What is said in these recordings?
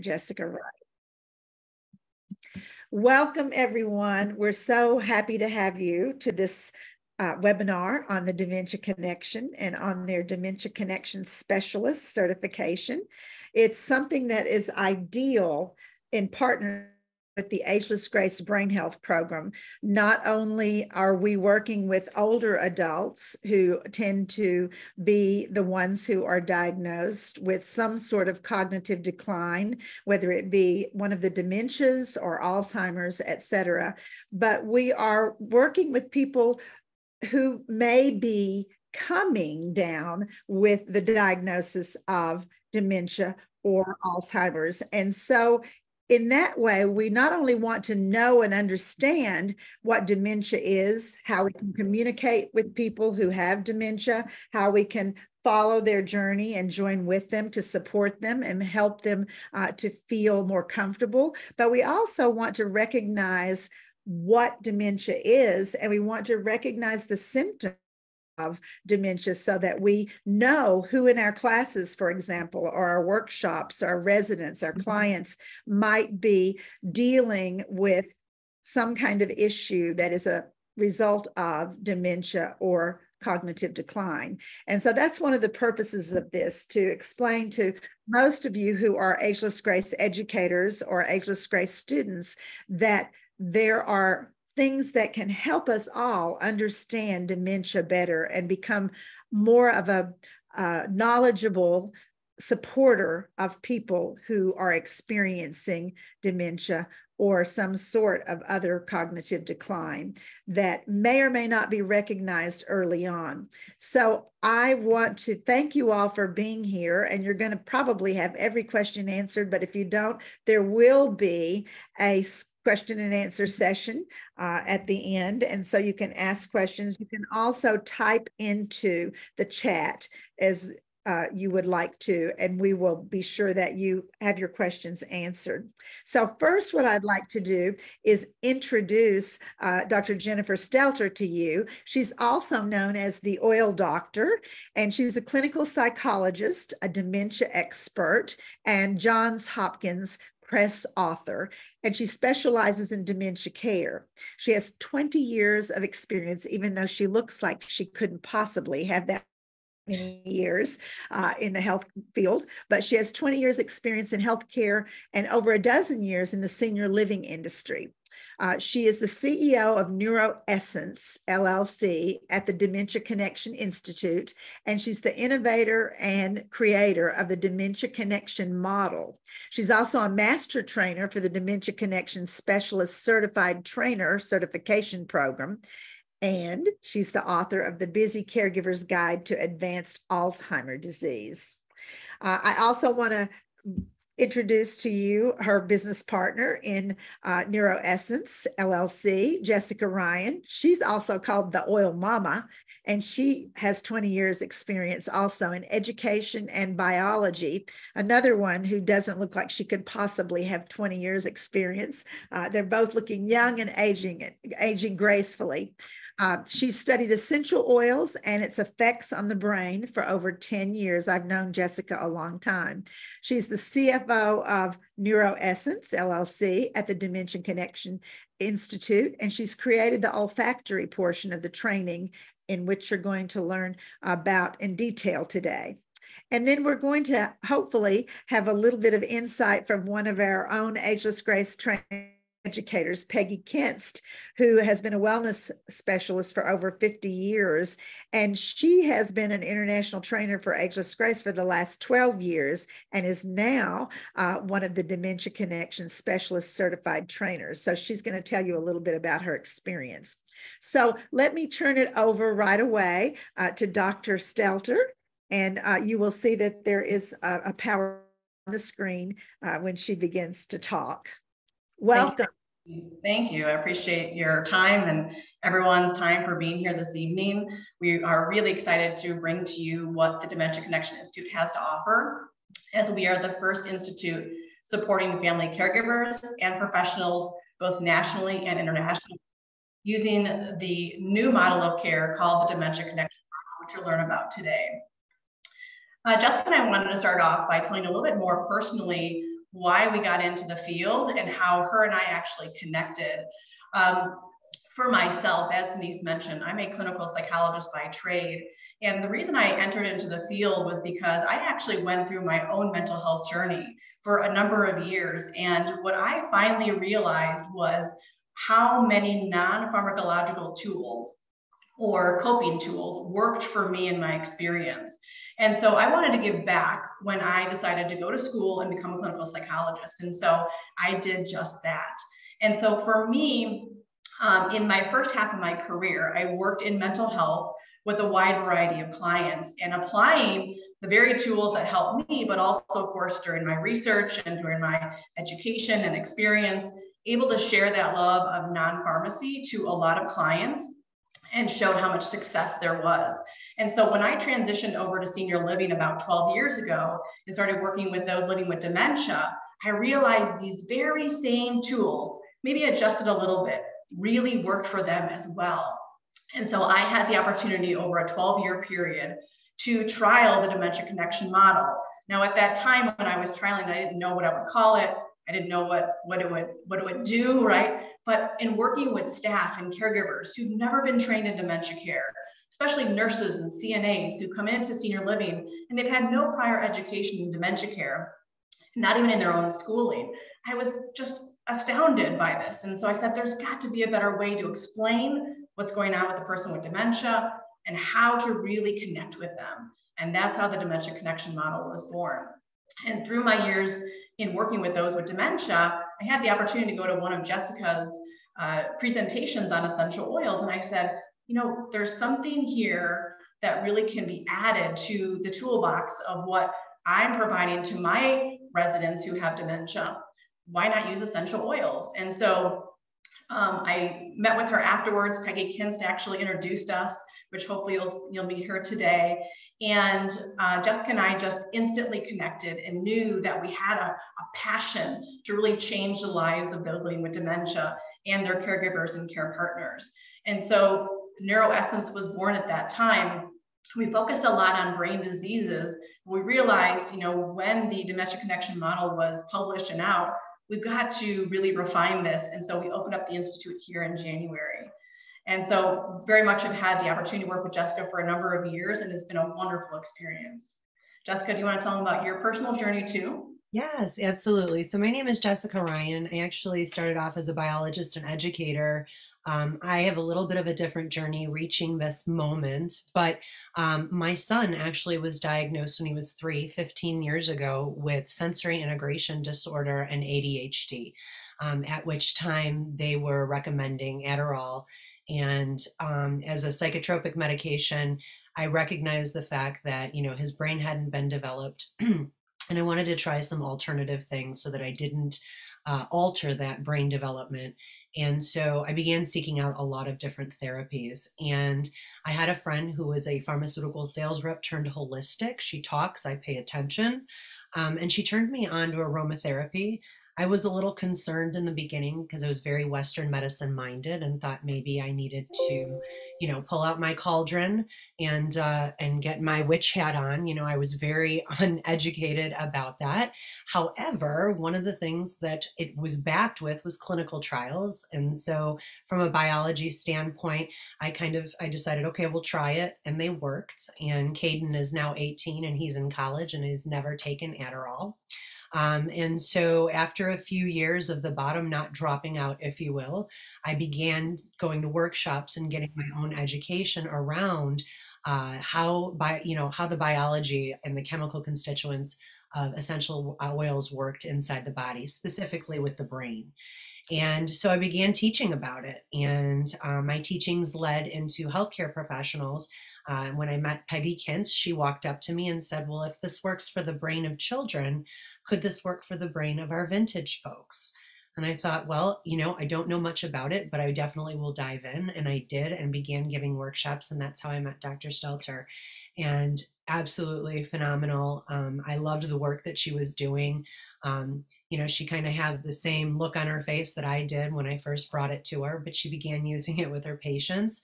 and Jessica Ryan. Welcome, everyone. We're so happy to have you to this webinar on the Dementia Connection and on their Dementia Connection Specialist certification. It's something that is ideal in partnership with the Ageless Grace Brain Health Program. Not only are we working with older adults who tend to be the ones who are diagnosed with some sort of cognitive decline, whether it be one of the dementias or Alzheimer's, et cetera, but we are working with people who may be coming down with the diagnosis of dementia or Alzheimer's. And so in that way, we not only want to know and understand what dementia is, how we can communicate with people who have dementia, how we can follow their journey and join with them to support them and help them to feel more comfortable, but we also want to recognize what dementia is, and we want to recognize the symptoms of dementia so that we know who in our classes, for example, or our workshops, our residents, our clients might be dealing with some kind of issue that is a result of dementia or cognitive decline. And so that's one of the purposes of this, to explain to most of you who are Ageless Grace educators or Ageless Grace students that there are things that can help us all understand dementia better and become more of a knowledgeable supporter of people who are experiencing dementia or some sort of other cognitive decline that may or may not be recognized early on. So I want to thank you all for being here, and you're going to probably have every question answered, but if you don't, there will be a question and answer session at the end. And so you can ask questions. You can also type into the chat as you would like to, and we will be sure that you have your questions answered. So first, what I'd like to do is introduce Dr. Jennifer Stelter to you. She's also known as the Oil Doctor, and she's a clinical psychologist, a dementia expert, and Johns Hopkins press author, and she specializes in dementia care. She has 20 years of experience, even though she looks like she couldn't possibly have that many years in the health field, but she has 20 years experience in healthcare and over a dozen years in the senior living industry. She is the CEO of NeuroEssence, LLC, at the Dementia Connection Institute, and she's the innovator and creator of the Dementia Connection Model. She's also a master trainer for the Dementia Connection Specialist Certified Trainer Certification Program, and she's the author of the Busy Caregiver's Guide to Advanced Alzheimer's Disease. I also want to introduce to you her business partner in NeuroEssence, LLC, Jessica Ryan. She's also called the Oil Mama, and she has 20 years experience also in education and biology. Another one who doesn't look like she could possibly have 20 years experience. They're both looking young and aging gracefully. She's studied essential oils and its effects on the brain for over 10 years. I've known Jessica a long time. She's the CFO of NeuroEssence, LLC, at the Dementia Connection Institute, and she's created the olfactory portion of the training in which you're going to learn about in detail today. And then we're going to hopefully have a little bit of insight from one of our own Ageless Grace training educators, Peggy Kinst, who has been a wellness specialist for over 50 years. And she has been an international trainer for Ageless Grace for the last 12 years and is now one of the Dementia Connection Specialist certified trainers. So she's going to tell you a little bit about her experience. So let me turn it over right away to Dr. Stelter, and you will see that there is a power on the screen when she begins to talk. Welcome. Thank you. I appreciate your time and everyone's time for being here this evening. We are really excited to bring to you what the Dementia Connection Institute has to offer, as we are the first institute supporting family caregivers and professionals, both nationally and internationally, using the new model of care called the Dementia Connection Model, which you'll learn about today. Jessica and I wanted to start off by telling you a little bit more personally why we got into the field and how her and I actually connected. For myself, as Denise mentioned, I'm a clinical psychologist by trade. And the reason I entered into the field was because I actually went through my own mental health journey for a number of years. And what I finally realized was how many non-pharmacological tools or coping tools worked for me in my experience. And so I wanted to give back when I decided to go to school and become a clinical psychologist. And so I did just that. And so for me, in my first half of my career, I worked in mental health with a wide variety of clients and applying the very tools that helped me, but also, of course, during my research and during my education and experience, able to share that love of non-pharmacy to a lot of clients and showed how much success there was. And so when I transitioned over to senior living about 12 years ago and started working with those living with dementia, I realized these very same tools, maybe adjusted a little bit, really worked for them as well. And so I had the opportunity over a 12-year period to trial the Dementia Connection Model. Now, at that time when I was trialing, I didn't know what I would call it. I didn't know what it would do, right? But in working with staff and caregivers who've never been trained in dementia care, especially nurses and CNAs who come into senior living and they've had no prior education in dementia care, not even in their own schooling, I was just astounded by this. And so I said, there's got to be a better way to explain what's going on with the person with dementia and how to really connect with them. And that's how the Dementia Connection Model was born. And through my years in working with those with dementia, I had the opportunity to go to one of Jessica's presentations on essential oils. And I said, you know, there's something here that really can be added to the toolbox of what I'm providing to my residents who have dementia. Why not use essential oils? And so I met with her afterwards. Peggy Kinst actually introduced us, which hopefully you'll meet her today. And Jessica and I just instantly connected and knew that we had a passion to really change the lives of those living with dementia and their caregivers and care partners. And so NeuroEssence was born at that time. We focused a lot on brain diseases. We realized, you know, when the Dementia Connection Model was published and out, we've got to really refine this. And so we opened up the Institute here in January. And so very much have had the opportunity to work with Jessica for a number of years, and it's been a wonderful experience. Jessica, do you want to tell them about your personal journey too? Yes, absolutely. So my name is Jessica Ryan. I actually started off as a biologist and educator. I have a little bit of a different journey reaching this moment, but my son actually was diagnosed when he was 15 years ago with sensory integration disorder and ADHD, at which time they were recommending Adderall. And as a psychotropic medication, I recognized the fact that, you know, his brain hadn't been developed. And I wanted to try some alternative things so that I didn't alter that brain development. And so I began seeking out a lot of different therapies. And I had a friend who was a pharmaceutical sales rep turned holistic. She talks, I pay attention. And she turned me on to aromatherapy. I was a little concerned in the beginning because I was very Western medicine minded and thought maybe I needed to, you know, pull out my cauldron and get my witch hat on. You know, I was very uneducated about that. However, one of the things that it was backed with was clinical trials. And so from a biology standpoint, I decided, okay, we'll try it. And they worked. And Caden is now 18 and he's in college and has never taken Adderall. And so after a few years of the bottom not dropping out, if you will, I began going to workshops and getting my own education around how the biology and the chemical constituents of essential oils worked inside the body, specifically with the brain. And so I began teaching about it. And my teachings led into healthcare professionals. When I met Peggy Kinst, she walked up to me and said, well, if this works for the brain of children, could this work for the brain of our vintage folks? And I thought, well, you know, I don't know much about it, but I definitely will dive in. And I did and began giving workshops. And that's how I met Dr. Stelter. And absolutely phenomenal. I loved the work that she was doing. You know, she kind of had the same look on her face that I did when I first brought it to her, but she began using it with her patients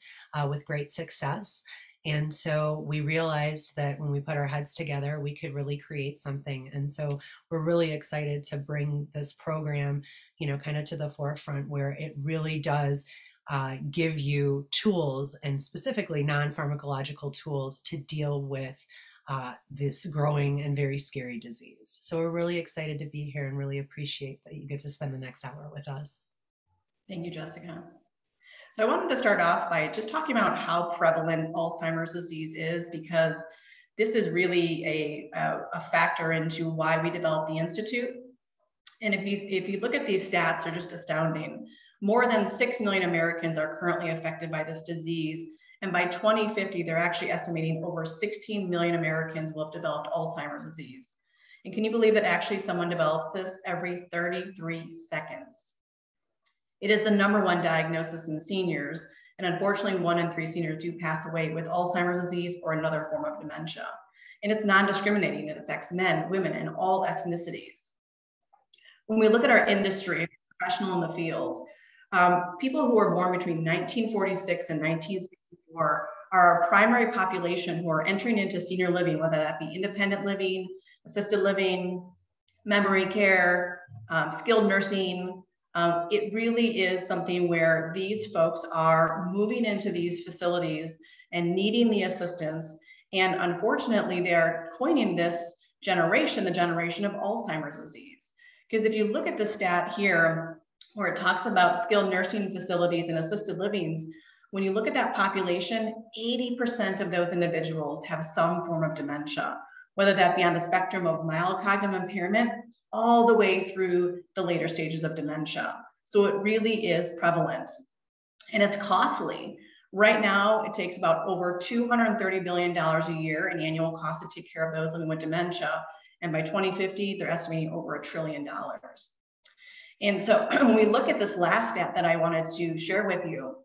with great success. And so we realized that when we put our heads together, we could really create something. And so we're really excited to bring this program, kind of to the forefront, where it really does give you tools, and specifically non-pharmacological tools, to deal with this growing and very scary disease. So we're really excited to be here and really appreciate that you get to spend the next hour with us. Thank you, Jessica. So I wanted to start off by just talking about how prevalent Alzheimer's disease is, because this is really a factor into why we developed the Institute. And if you look at these stats, they're just astounding. More than 6 million Americans are currently affected by this disease. And by 2050, they're actually estimating over 16 million Americans will have developed Alzheimer's disease. And can you believe that actually someone develops this every 33 seconds? It is the #1 diagnosis in seniors. And unfortunately, 1 in 3 seniors do pass away with Alzheimer's disease or another form of dementia. And it's non-discriminating. It affects men, women, and all ethnicities. When we look at our industry, professional in the field, people who were born between 1946 and 1964 are our primary population who are entering into senior living, whether that be independent living, assisted living, memory care, skilled nursing. It really is something where these folks are moving into these facilities and needing the assistance. And unfortunately, they're coining this generation the generation of Alzheimer's disease. Because if you look at the stat here, where it talks about skilled nursing facilities and assisted livings, when you look at that population, 80% of those individuals have some form of dementia, whether that be on the spectrum of mild cognitive impairment all the way through the later stages of dementia. So it really is prevalent, and it's costly. Right now, it takes about over $230 billion a year in annual costs to take care of those living with dementia. And by 2050, they're estimating over $1 trillion. And so when we look at this last stat that I wanted to share with you,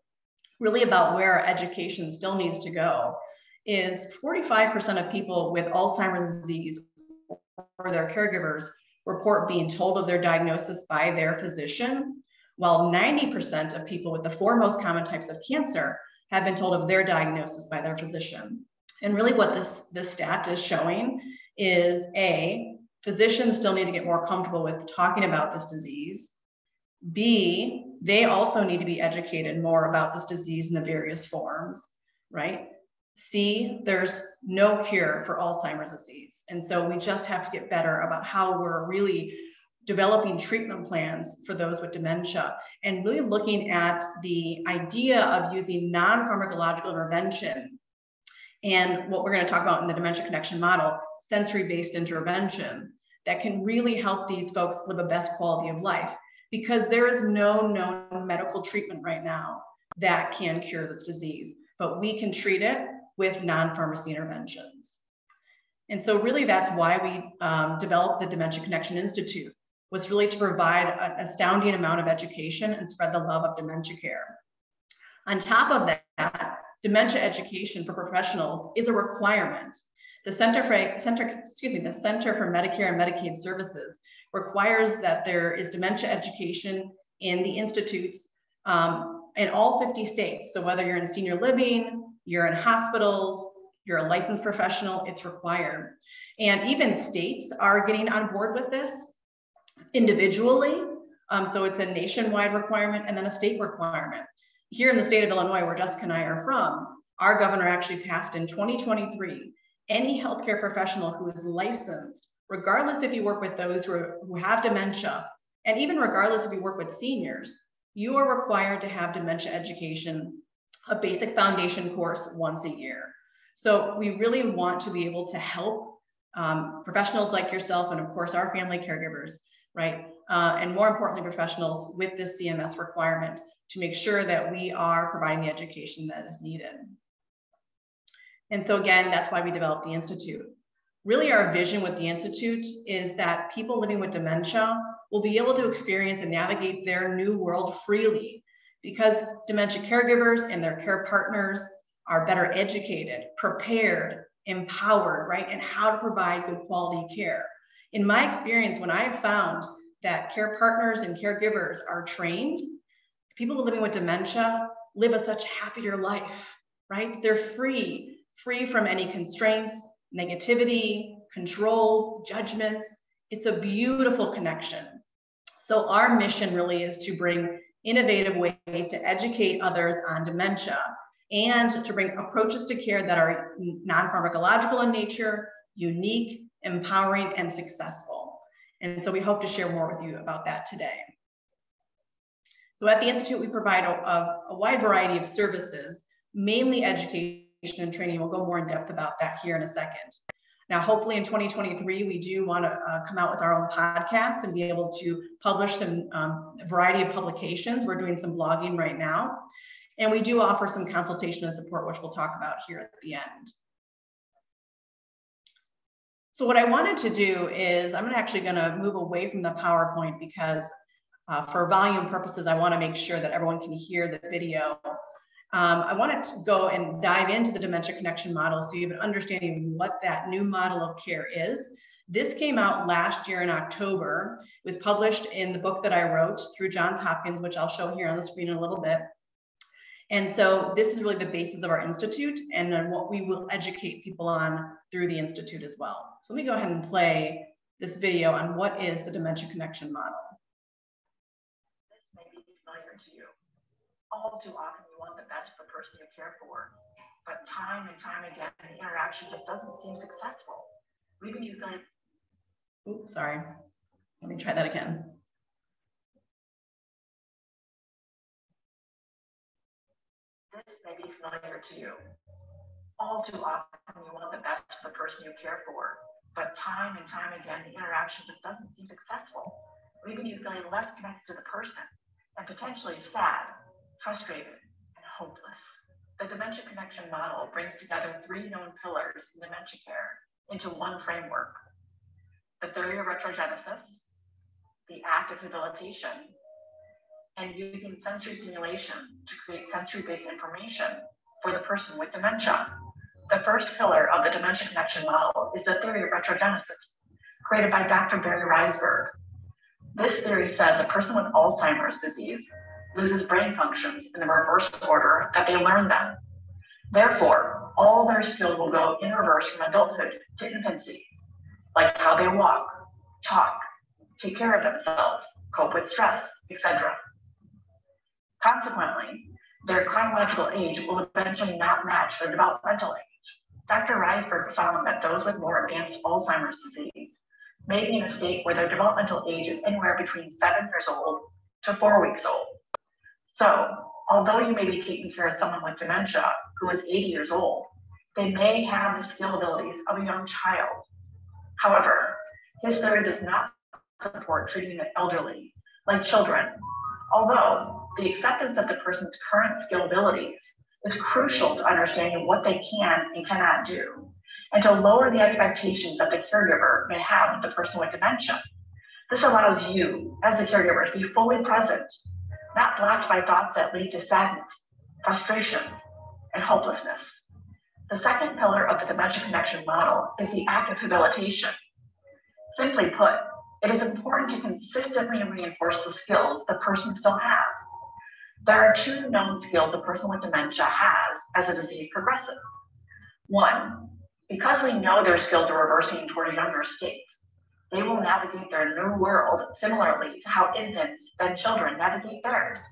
really about where our education still needs to go, is 45% of people with Alzheimer's disease or their caregivers report being told of their diagnosis by their physician, while 90% of people with the 4 most common types of cancer have been told of their diagnosis by their physician. And really what this stat is showing is A, physicians still need to get more comfortable with talking about this disease. B, they also need to be educated more about this disease in the various forms, right? C, there's no cure for Alzheimer's disease. And so we just have to get better about how we're really developing treatment plans for those with dementia, and really looking at the idea of using non-pharmacological intervention. And what we're going to talk about in the Dementia Connection Model, sensory-based intervention, that can really help these folks live a best quality of life, because there is no known medical treatment right now that can cure this disease, but we can treat it with non-pharmacy interventions. And so really that's why we developed the Dementia Connection Institute, was really to provide an astounding amount of education and spread the love of dementia care. On top of that, dementia education for professionals is a requirement. The Center for Medicare and Medicaid Services requires that there is dementia education in the institutes in all 50 states. So whether you're in senior living, you're in hospitals, you're a licensed professional, it's required. And even states are getting on board with this individually. So it's a nationwide requirement and then a state requirement. Here in the state of Illinois, where Jessica and I are from, our governor actually passed in 2023, any healthcare professional who is licensed, regardless if you work with those who have dementia, and even regardless if you work with seniors, you are required to have dementia education, a basic foundation course once a year. So we really want to be able to help professionals like yourself, and of course our family caregivers, right? And more importantly, professionals with this CMS requirement, to make sure that we are providing the education that is needed. And so again, that's why we developed the Institute. Really our vision with the Institute is that people living with dementia will be able to experience and navigate their new world freely, because dementia caregivers and their care partners are better educated, prepared, empowered, right? And how to provide good quality care. In my experience, when I've found that care partners and caregivers are trained, people living with dementia live a such happier life, right? They're free. free from any constraints, negativity, controls, judgments. It's a beautiful connection. So our mission really is to bring innovative ways to educate others on dementia and to bring approaches to care that are non-pharmacological in nature, unique, empowering, and successful. And so we hope to share more with you about that today. So at the Institute, we provide a wide variety of services, mainly education and training. We'll go more in depth about that here in a second. Now, hopefully in 2023, we do want to come out with our own podcasts and be able to publish some variety of publications. We're doing some blogging right now. And we do offer some consultation and support, which we'll talk about here at the end. So what I wanted to do is I'm actually going to move away from the PowerPoint because for volume purposes, I want to make sure that everyone can hear the video. I wanted to go and dive into the Dementia Connection Model so you have an understanding of what that new model of care is. This came out last year in October. It was published in the book that I wrote through Johns Hopkins, which I'll show here on the screen in a little bit. And so this is really the basis of our institute and then what we will educate people on through the institute as well. So let me go ahead and play this video on what is the Dementia Connection Model. This may be familiar to you. All too often you want the best for the person you care for, but time and time again, the interaction just doesn't seem successful, leaving you feeling... Oops, sorry. Let me try that again. This may be familiar to you. All too often you want the best for the person you care for, but time and time again, the interaction just doesn't seem successful, leaving you feeling less connected to the person and potentially sad, frustrated, and hopeless. The Dementia Connection Model brings together three known pillars in dementia care into one framework: the Theory of Retrogenesis, the Active Habilitation, and using sensory stimulation to create sensory-based information for the person with dementia. The first pillar of the Dementia Connection Model is the Theory of Retrogenesis, created by Dr. Barry Reisberg. This theory says a person with Alzheimer's disease loses brain functions in the reverse order that they learned them. Therefore, all their skills will go in reverse from adulthood to infancy, like how they walk, talk, take care of themselves, cope with stress, etc. Consequently, their chronological age will eventually not match their developmental age. Dr. Reisberg found that those with more advanced Alzheimer's disease may be in a state where their developmental age is anywhere between 7 years old to 4 weeks old. So, although you may be taking care of someone with dementia who is 80 years old, they may have the skill abilities of a young child. However, his theory does not support treating the elderly like children, although the acceptance of the person's current skill abilities is crucial to understanding what they can and cannot do, and to lower the expectations that the caregiver may have of the person with dementia. This allows you, as the caregiver, to be fully present, not blocked by thoughts that lead to sadness, frustrations, and hopelessness. The second pillar of the Dementia Connection Model is the Active Habilitation. Simply put, it is important to consistently reinforce the skills the person still has. There are two known skills the person with dementia has as the disease progresses. One, because we know their skills are reversing toward a younger state, they will navigate their new world similarly to how infants and children navigate theirs,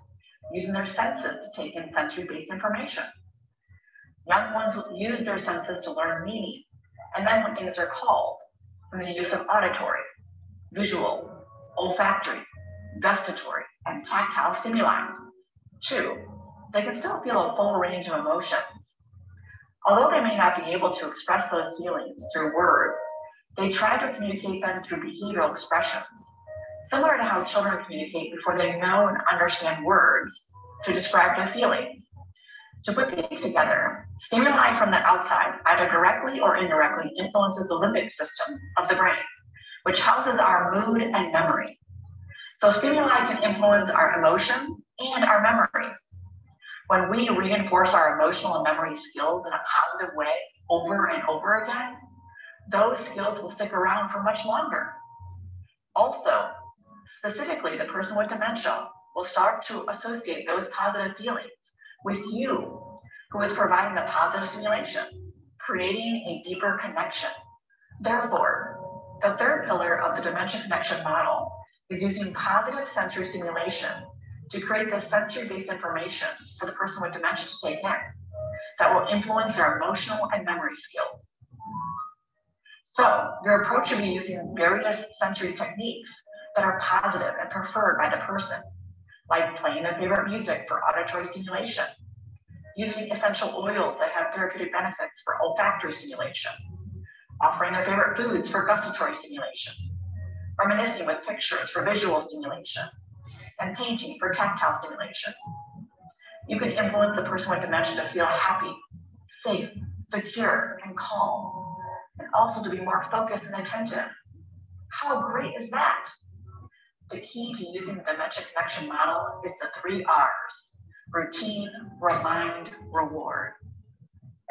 using their senses to take in sensory-based information. Young ones will use their senses to learn meaning, and then when things are called, through the use of auditory, visual, olfactory, gustatory, and tactile stimuli. 2, they can still feel a full range of emotions. Although they may not be able to express those feelings through words, they try to communicate them through behavioral expressions, similar to how children communicate before they know and understand words to describe their feelings. To put these together, stimuli from the outside either directly or indirectly influences the limbic system of the brain, which houses our mood and memory. So stimuli can influence our emotions and our memories. When we reinforce our emotional and memory skills in a positive way over and over again, those skills will stick around for much longer. Also, specifically, the person with dementia will start to associate those positive feelings with you, who is providing the positive stimulation, creating a deeper connection. Therefore, the third pillar of the Dementia Connection Model is using positive sensory stimulation to create the sensory-based information for the person with dementia to take in that will influence their emotional and memory skills. So your approach should be using various sensory techniques that are positive and preferred by the person, like playing their favorite music for auditory stimulation, using essential oils that have therapeutic benefits for olfactory stimulation, offering their favorite foods for gustatory stimulation, reminiscing with pictures for visual stimulation, and painting for tactile stimulation. You can influence the person with dementia to feel happy, safe, secure, and calm, and also to be more focused and attentive. How great is that? The key to using the Dementia Connection Model is the 3 R's: routine, remind, reward.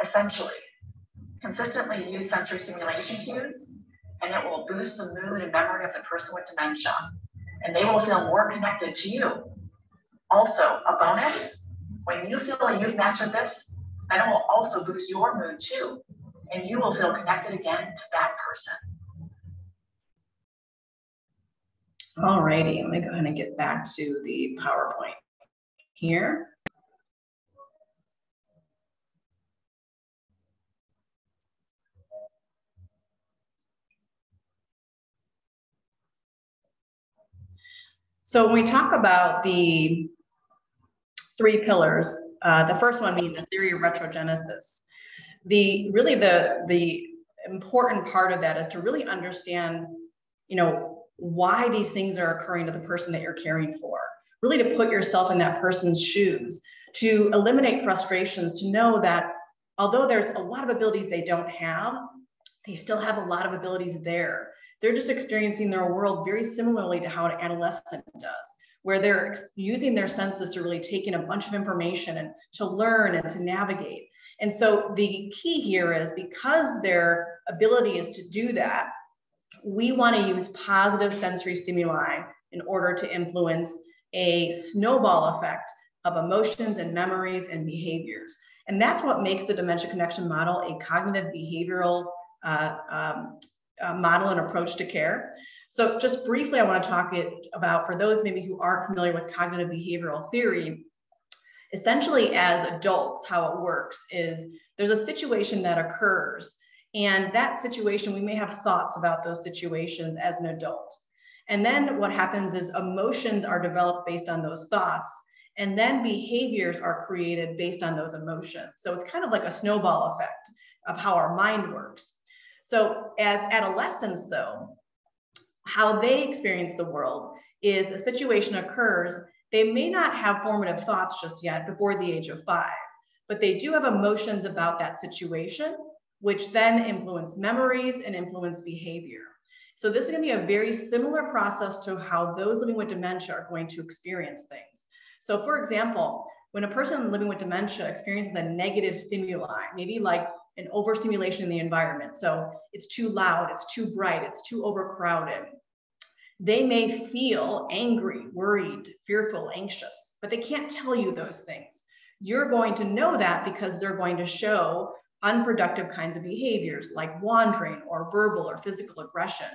Essentially, consistently use sensory stimulation cues, and it will boost the mood and memory of the person with dementia, and they will feel more connected to you. Also, a bonus, when you feel like you've mastered this, then it will also boost your mood too, and you will feel connected again to that person. All righty, let me go ahead and get back to the PowerPoint here. So when we talk about the 3 pillars, the first one being the theory of retrogenesis, the important part of that is to really understand, why these things are occurring to the person that you're caring for. Really to put yourself in that person's shoes, to eliminate frustrations, to know that although there's a lot of abilities they don't have, they still have a lot of abilities there. They're just experiencing their world very similarly to how an adolescent does, where they're using their senses to really take in a bunch of information and to learn and to navigate. And so the key here is, because their ability is to do that, we want to use positive sensory stimuli in order to influence a snowball effect of emotions and memories and behaviors. And that's what makes the Dementia Connection Model a cognitive behavioral model and approach to care. So just briefly, I want to talk about, for those maybe who aren't familiar with cognitive behavioral theory, essentially as adults, how it works is there's a situation that occurs, and that situation, we may have thoughts about those situations as an adult. And then what happens is emotions are developed based on those thoughts, and then behaviors are created based on those emotions. So it's kind of like a snowball effect of how our mind works. So as adolescents, though, how they experience the world is a situation occurs, they may not have formative thoughts just yet before the age of 5, but they do have emotions about that situation, which then influence memories and influence behavior. So this is going to be a very similar process to how those living with dementia are going to experience things. So for example, when a person living with dementia experiences a negative stimuli, maybe like an overstimulation in the environment, so it's too loud, it's too bright, it's too overcrowded, they may feel angry, worried, fearful, anxious, but they can't tell you those things. You're going to know that because they're going to show unproductive kinds of behaviors like wandering or verbal or physical aggression.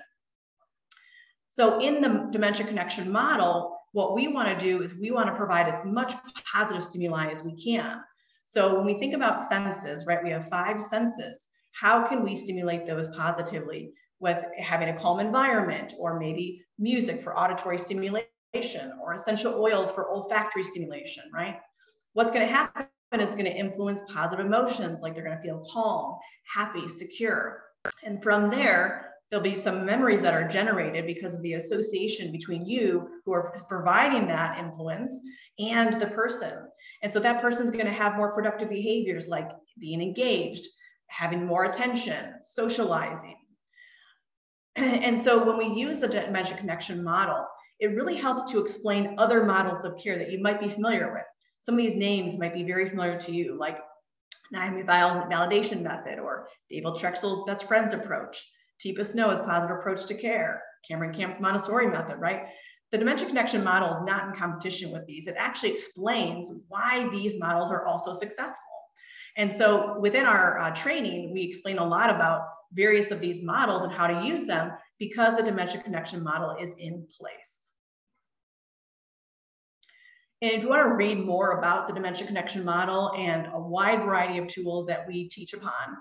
So in the Dementia Connection Model, what we want to do is we want to provide as much positive stimuli as we can. So when we think about senses, right, we have 5 senses. How can we stimulate those positively with having a calm environment, or maybe music for auditory stimulation, or essential oils for olfactory stimulation, right? What's going to happen is going to influence positive emotions, like they're going to feel calm, happy, secure. And from there, there'll be some memories that are generated because of the association between you, who are providing that influence, and the person. And so that person's going to have more productive behaviors like being engaged, having more attention, socializing. And so when we use the Dementia Connection Model, it really helps to explain other models of care that you might be familiar with. Some of these names might be very familiar to you, like Naomi Vile's validation method, or David Trexler's best friends approach, Teepa Snow's positive approach to care, Cameron Camp's Montessori method, right? The Dementia Connection Model is not in competition with these. It actually explains why these models are also successful. And so within our training, we explain a lot about various of these models and how to use them because the Dementia Connection Model is in place. And if you want to read more about the Dementia Connection Model and a wide variety of tools that we teach upon,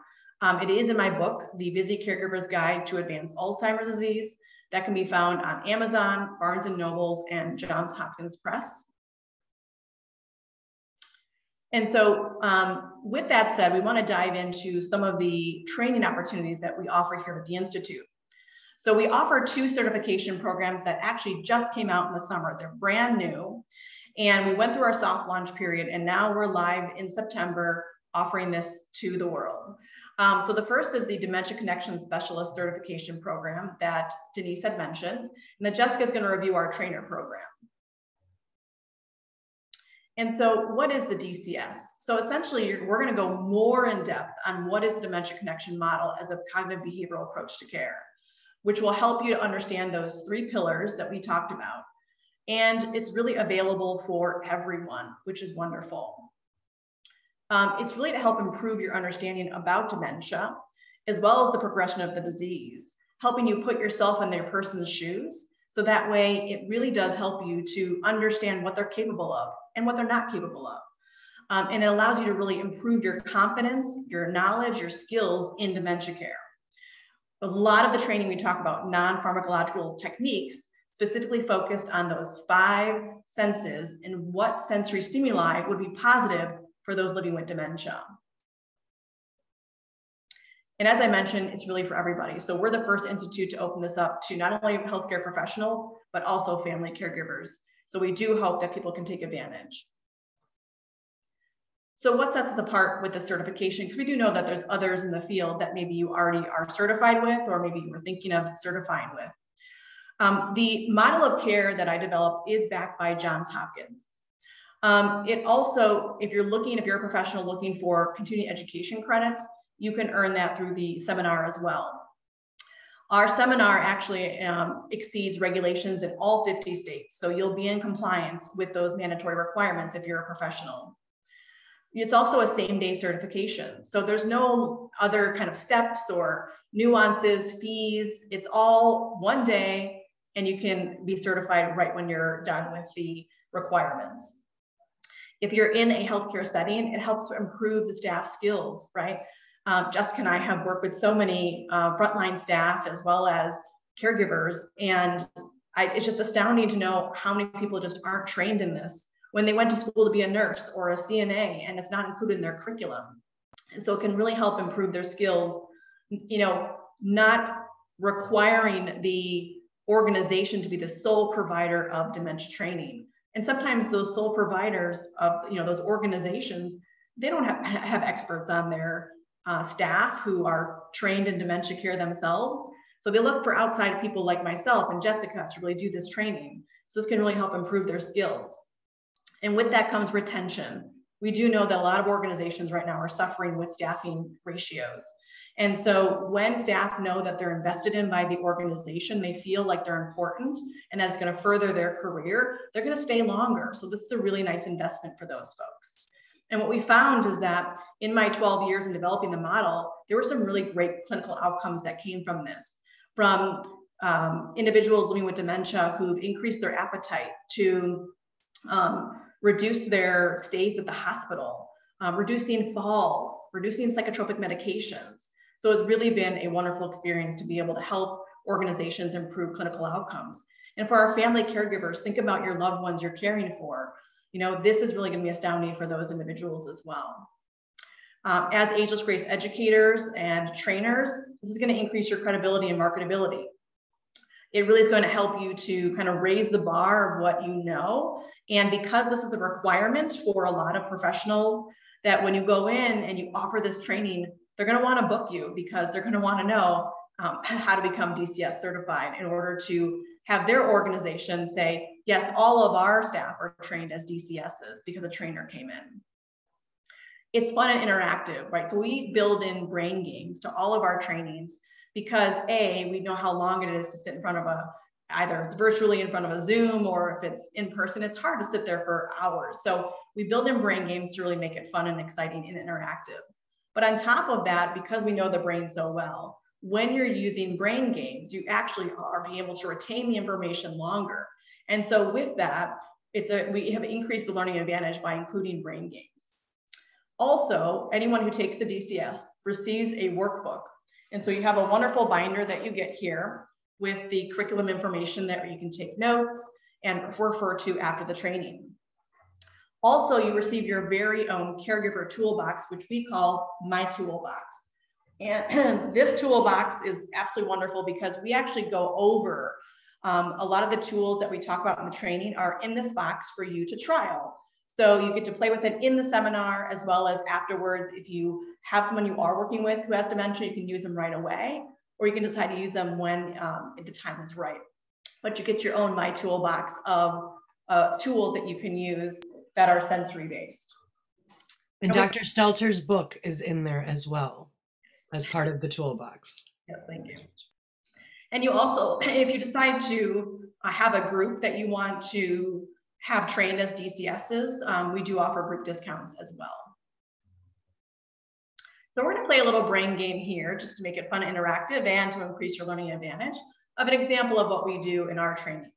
it is in my book, The Busy Caregiver's Guide to Advanced Alzheimer's Disease, that can be found on Amazon, Barnes & Nobles, and Johns Hopkins Press. And so with that said, we want to dive into some of the training opportunities that we offer here at the Institute. So we offer 2 certification programs that actually just came out in the summer. They're brand new. And we went through our soft launch period, and now we're live in September offering this to the world. So the first is the Dementia Connection Specialist certification program that Denise had mentioned, and then Jessica is going to review our trainer program. And so what is the DCS? So essentially, we're going to go more in depth on what is the Dementia Connection Model as a cognitive behavioral approach to care, which will help you to understand those 3 pillars that we talked about. And it's really available for everyone, which is wonderful. It's really to help improve your understanding about dementia, as well as the progression of the disease, helping you put yourself in their person's shoes. So that way it really does help you to understand what they're capable of and what they're not capable of. And it allows you to really improve your confidence, your knowledge, your skills in dementia care. A lot of the training we talk about non-pharmacological techniques specifically focused on those 5 senses and what sensory stimuli would be positive for those living with dementia. And as I mentioned, it's really for everybody. So we're the first institute to open this up to not only healthcare professionals, but also family caregivers. So we do hope that people can take advantage. So what sets us apart with the certification? Because we do know that there's others in the field that maybe you already are certified with, or maybe you were thinking of certifying with. The model of care that I developed is backed by Johns Hopkins. It also, if you're a professional looking for continuing education credits, you can earn that through the seminar as well. Our seminar actually exceeds regulations in all 50 states. So you'll be in compliance with those mandatory requirements if you're a professional. It's also a same-day certification. So there's no other kind of steps or nuances, fees. It's all one day, and you can be certified right when you're done with the requirements. If you're in a healthcare setting, it helps to improve the staff skills, right? Jessica and I have worked with so many frontline staff as well as caregivers, and it's just astounding to know how many people just aren't trained in this when they went to school to be a nurse or a CNA, and it's not included in their curriculum. And so it can really help improve their skills, you know, not requiring the organization to be the sole provider of dementia training. And sometimes those sole providers of, you know, those organizations, they don't have experts on their staff who are trained in dementia care themselves. So they look for outside people like myself and Jessica to really do this training. So this can really help improve their skills. And with that comes retention. We do know that a lot of organizations right now are suffering with staffing ratios. And so when staff know that they're invested in by the organization, they feel like they're important and that it's going to further their career, they're going to stay longer. So this is a really nice investment for those folks. And what we found is that in my 12 years in developing the model, there were some really great clinical outcomes that came from this, from individuals living with dementia who've increased their appetite, to reduce their stays at the hospital, reducing falls, reducing psychotropic medications. So it's really been a wonderful experience to be able to help organizations improve clinical outcomes. And for our family caregivers, think about your loved ones you're caring for. You know, this is really going to be astounding for those individuals as well. As Ageless Grace educators and trainers, this is going to increase your credibility and marketability. It really is going to help you to kind of raise the bar of what you know. And because this is a requirement for a lot of professionals, that when you go in and you offer this training, they're going to want to book you because they're going to want to know how to become DCS certified in order to have their organization say, yes, all of our staff are trained as DCSs because a trainer came in. It's fun and interactive, right? So we build in brain games to all of our trainings because A, we know how long it is to sit in front of a either it's virtually in front of a Zoom or if it's in person, it's hard to sit there for hours. So we build in brain games to really make it fun and exciting and interactive. But on top of that, because we know the brain so well, when you're using brain games, you actually are being able to retain the information longer. And so with that, we have increased the learning advantage by including brain games. Also, anyone who takes the DCS receives a workbook. And so you have a wonderful binder that you get here with the curriculum information that you can take notes and refer to after the training. Also, you receive your very own Caregiver Toolbox, which we call My Toolbox. And this toolbox is absolutely wonderful because we actually go over a lot of the tools that we talk about in the training are in this box for you to trial. So you get to play with it in the seminar as well as afterwards. If you have someone you are working with who has dementia, you can use them right away, or you can decide to use them when the time is right. But you get your own My Toolbox of tools that you can use that are sensory based. And Dr. Stelter's book is in there as well as part of the toolbox. Yes, thank you. And you also, if you decide to have a group that you want to have trained as DCSs, we do offer group discounts as well. So we're going to play a little brain game here just to make it fun and interactive and to increase your learning advantage of an example of what we do in our training.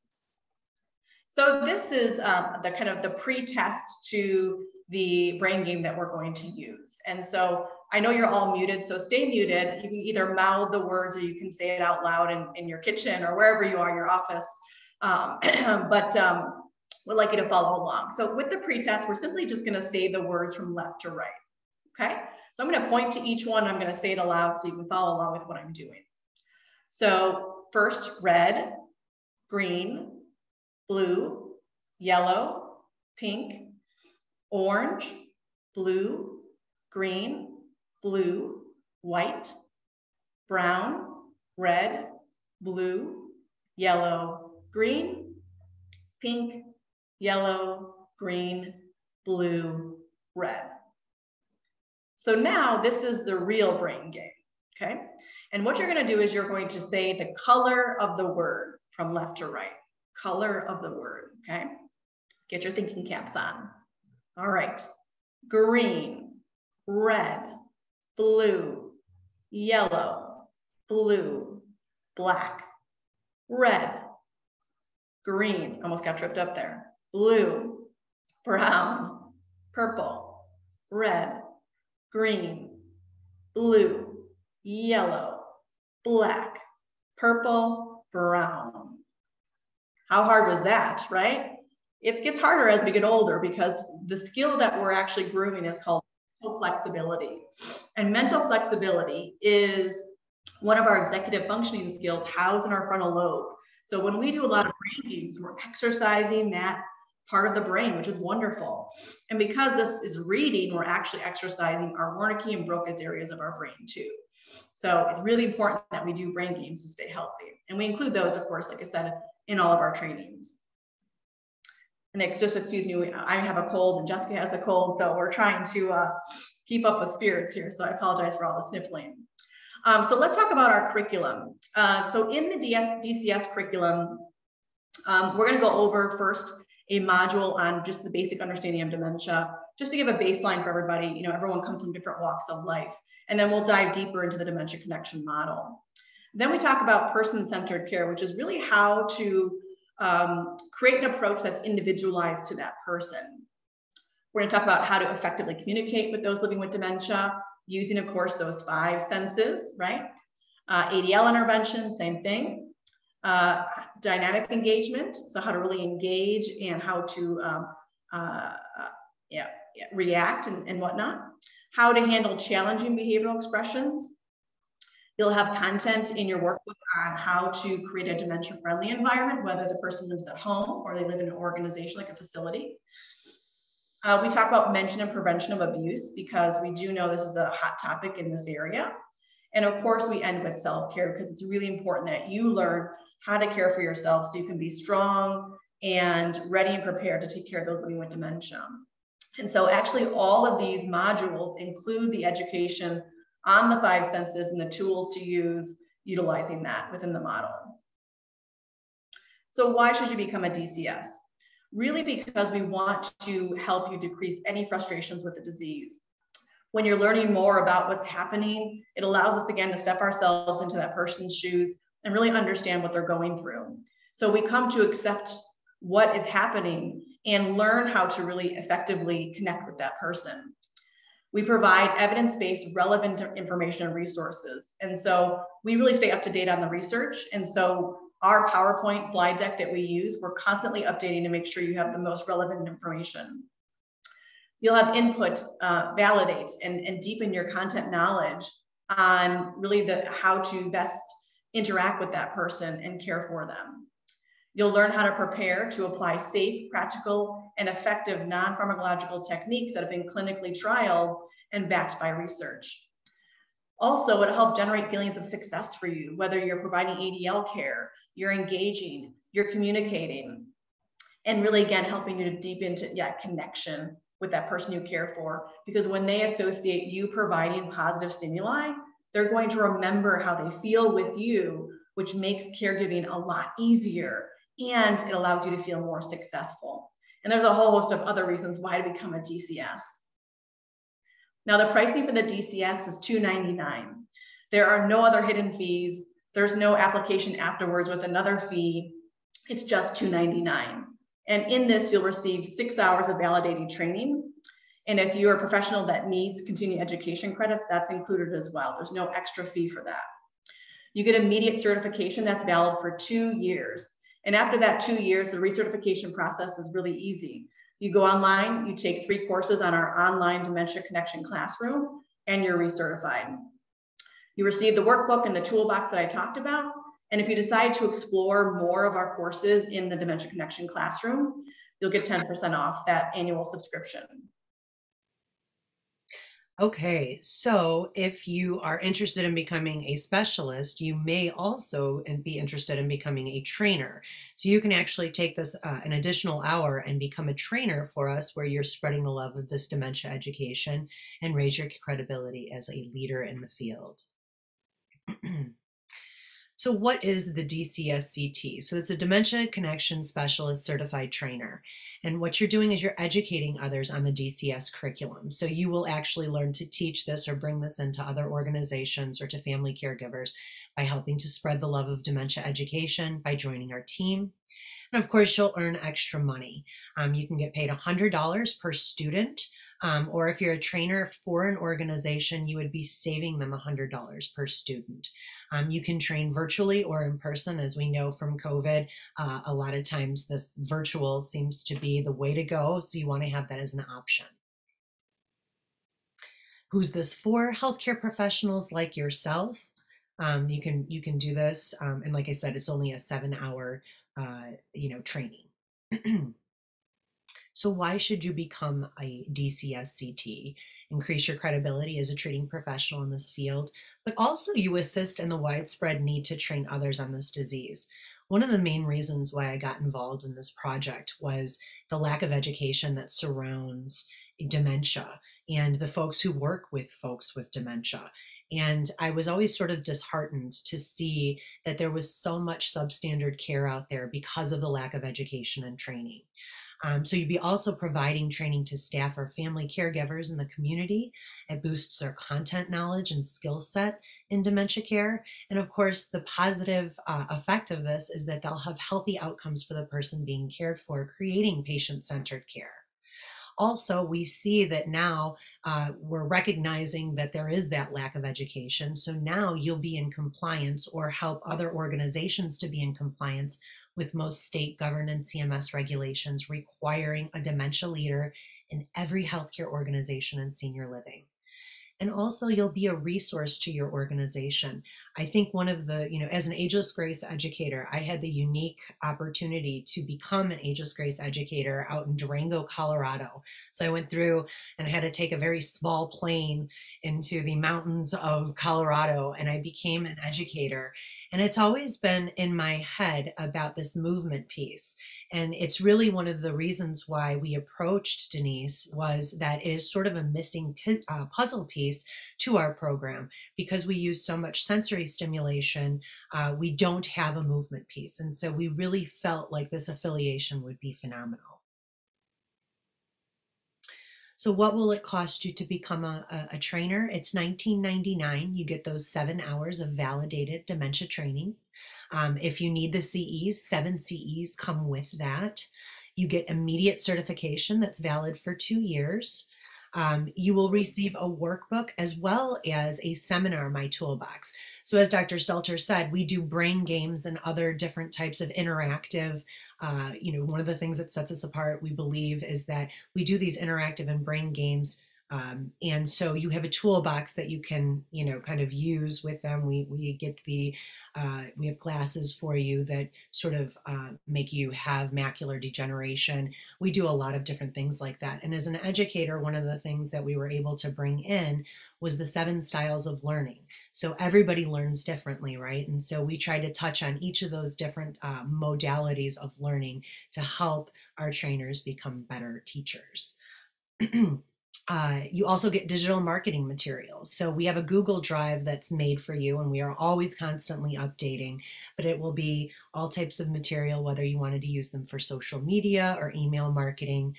So this is the kind of the pre-test to the brain game that we're going to use. And so I know you're all muted, so stay muted. You can either mouth the words or you can say it out loud in your kitchen or wherever you are, your office. We'd like you to follow along. So with the pre-test, we're simply just going to say the words from left to right. Okay, so I'm going to point to each one. I'm going to say it aloud so you can follow along with what I'm doing. So first, red, green, blue, yellow, pink, orange, blue, green, blue, white, brown, red, blue, yellow, green, pink, yellow, green, blue, red. So now this is the real brain game, okay? And what you're going to do is you're going to say the color of the word from left to right. Color of the word, okay? Get your thinking caps on. All right. Green, red, blue, yellow, blue, black, red, green, almost got tripped up there, blue, brown, purple, red, green, blue, yellow, black, purple, brown. How hard was that, right? It gets harder as we get older because the skill that we're actually grooming is called mental flexibility. And mental flexibility is one of our executive functioning skills housed in our frontal lobe. So when we do a lot of brain games, we're exercising that part of the brain, which is wonderful. And because this is reading, we're actually exercising our Wernicke and Broca's areas of our brain too. So it's really important that we do brain games to stay healthy. And we include those, of course, like I said, in all of our trainings. And it's just, excuse me, I have a cold and Jessica has a cold, so we're trying to keep up with spirits here. So I apologize for all the sniffling. So let's talk about our curriculum. So in the DCS curriculum, we're going to go over first a module on just the basic understanding of dementia, just to give a baseline for everybody. You know, everyone comes from different walks of life. And then we'll dive deeper into the Dementia Connection Model. Then we talk about person-centered care, which is really how to create an approach that's individualized to that person. We're going to talk about how to effectively communicate with those living with dementia, using, of course, those 5 senses, right? ADL intervention, same thing. Dynamic engagement, so how to really engage and how to react and whatnot. How to handle challenging behavioral expressions. You'll have content in your workbook on how to create a dementia-friendly environment, whether the person lives at home or they live in an organization like a facility. We talk about prevention and prevention of abuse because we do know this is a hot topic in this area. And of course, we end with self-care because it's really important that you learn how to care for yourself so you can be strong and ready and prepared to take care of those living with dementia. And so actually all of these modules include the education on the 5 senses and the tools to use utilizing that within the model. So why should you become a DCS? Really because we want to help you decrease any frustrations with the disease. When you're learning more about what's happening, it allows us again to step ourselves into that person's shoes and really understand what they're going through. So we come to accept what is happening and learn how to really effectively connect with that person. We provide evidence-based relevant information and resources. And so we really stay up to date on the research. And so our PowerPoint slide deck that we use, we're constantly updating to make sure you have the most relevant information. You'll have input, validate, and deepen your content knowledge on really how to best interact with that person and care for them. You'll learn how to prepare to apply safe, practical, and effective non-pharmacological techniques that have been clinically trialed and backed by research. Also, it'll help generate feelings of success for you, whether you're providing ADL care, you're engaging, you're communicating, and really, again, helping you to deep into that connection with that person you care for. Because when they associate you providing positive stimuli, they're going to remember how they feel with you, which makes caregiving a lot easier, and it allows you to feel more successful. And there's a whole host of other reasons why to become a DCS. Now, the pricing for the DCS is $299. There are no other hidden fees. There's no application afterwards with another fee. It's just $299. And in this, you'll receive 6 hours of validating training. And if you're a professional that needs continuing education credits, that's included as well. There's no extra fee for that. You get immediate certification that's valid for 2 years. And after that 2 years, the recertification process is really easy. You go online, you take 3 courses on our online Dementia Connection classroom, and you're recertified. You receive the workbook and the toolbox that I talked about. And if you decide to explore more of our courses in the Dementia Connection classroom, you'll get 10% off that annual subscription. Okay, so if you are interested in becoming a specialist, you may also be interested in becoming a trainer. So you can actually take this an additional hour and become a trainer for us, where you're spreading the love of this dementia education and raise your credibility as a leader in the field. So what is the DCSCT? So it's a Dementia Connection Specialist Certified Trainer. And what you're doing is you're educating others on the DCS curriculum. So you will actually learn to teach this or bring this into other organizations or to family caregivers by helping to spread the love of dementia education by joining our team. And of course, you'll earn extra money. You can get paid $100 per student. Or if you're a trainer for an organization, you would be saving them $100 per student. You can train virtually or in person. As we know from COVID, a lot of times this virtual seems to be the way to go. So you want to have that as an option. Who's this for? Healthcare professionals like yourself. You can do this. And like I said, it's only a 7-hour, training. So why should you become a DCSCT? Increase your credibility as a treating professional in this field, but also you assist in the widespread need to train others on this disease. One of the main reasons why I got involved in this project was the lack of education that surrounds dementia and the folks who work with folks with dementia. And I was always sort of disheartened to see that there was so much substandard care out there because of the lack of education and training. So you'd be also providing training to staff or family caregivers in the community. It boosts their content knowledge and skill set in dementia care. And of course, the positive effect of this is that they'll have healthy outcomes for the person being cared for, creating patient-centered care. Also, we see that now we're recognizing that there is that lack of education. So now you'll be in compliance or help other organizations to be in compliance with most state governance CMS regulations requiring a dementia leader in every healthcare organization and senior living. And also you'll be a resource to your organization. I think one of the, as an Ageless Grace educator, I had the unique opportunity to become an Ageless Grace educator out in Durango, Colorado. So I went through and I had to take a very small plane into the mountains of Colorado, and I became an educator. And it's always been in my head about this movement piece. And it's really one of the reasons why we approached Denise, was that it is sort of a missing puzzle piece to our program. Because we use so much sensory stimulation, we don't have a movement piece. And so we really felt like this affiliation would be phenomenal. So what will it cost you to become a trainer? It's $19.99. You get those 7 hours of validated dementia training. If you need the CEs, 7 CEs come with that. You get immediate certification that's valid for 2 years. You will receive a workbook as well as a seminar, My Toolbox. So as Dr. Stelter said, we do brain games and other different types of interactive, one of the things that sets us apart, we believe, is that we do these interactive and brain games. And so you have a toolbox that you can, kind of use with them. We get we have classes for you that sort of make you have macular degeneration. We do a lot of different things like that. And as an educator, one of the things that we were able to bring in was the 7 styles of learning. So everybody learns differently, right? And so we try to touch on each of those different modalities of learning to help our trainers become better teachers. You also get digital marketing materials. So we have a Google Drive that's made for you, and we are always constantly updating, but it will be all types of material, whether you wanted to use them for social media or email marketing,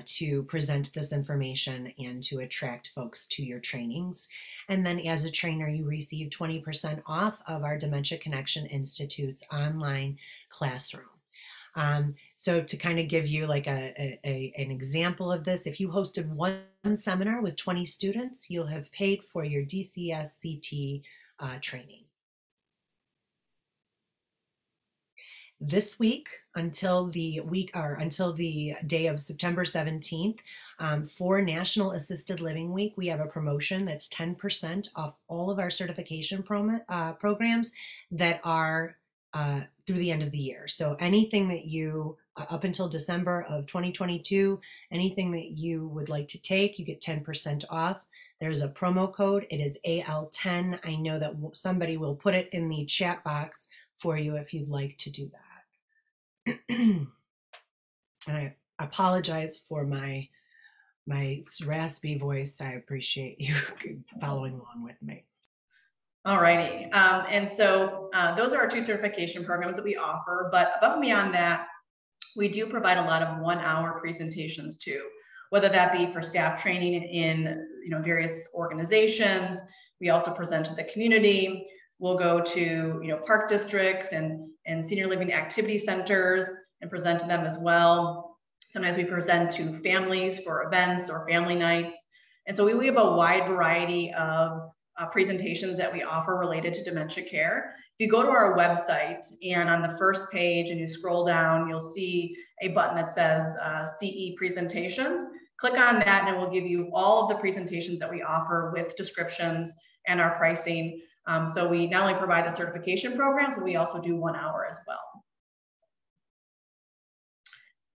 to present this information and to attract folks to your trainings. And then as a trainer, you receive 20% off of our Dementia Connection Institute's online classroom. So to kind of give you like an example of this, if you hosted one seminar with 20 students, you'll have paid for your DCSCT training. This week, until the day of September 17th, for National Assisted Living Week, we have a promotion that's 10% off all of our certification programs that are through the end of the year. So anything that you, up until December of 2022, anything that you would like to take, you get 10% off. There's a promo code. It is AL10. I know that somebody will put it in the chat box for you if you'd like to do that. And I apologize for my raspy voice. I appreciate you following along with me. All righty. And so those are our 2 certification programs that we offer. But above and beyond that, we do provide a lot of 1-hour presentations too, whether that be for staff training in various organizations. We also present to the community. We'll go to park districts and senior living activity centers and present to them as well. Sometimes we present to families for events or family nights. And so we have a wide variety of presentations that we offer related to dementia care. If you go to our website and on the first page and you scroll down, you'll see a button that says CE presentations. Click on that and it will give you all of the presentations that we offer with descriptions and our pricing. So we not only provide the certification programs, but we also do 1 hour as well.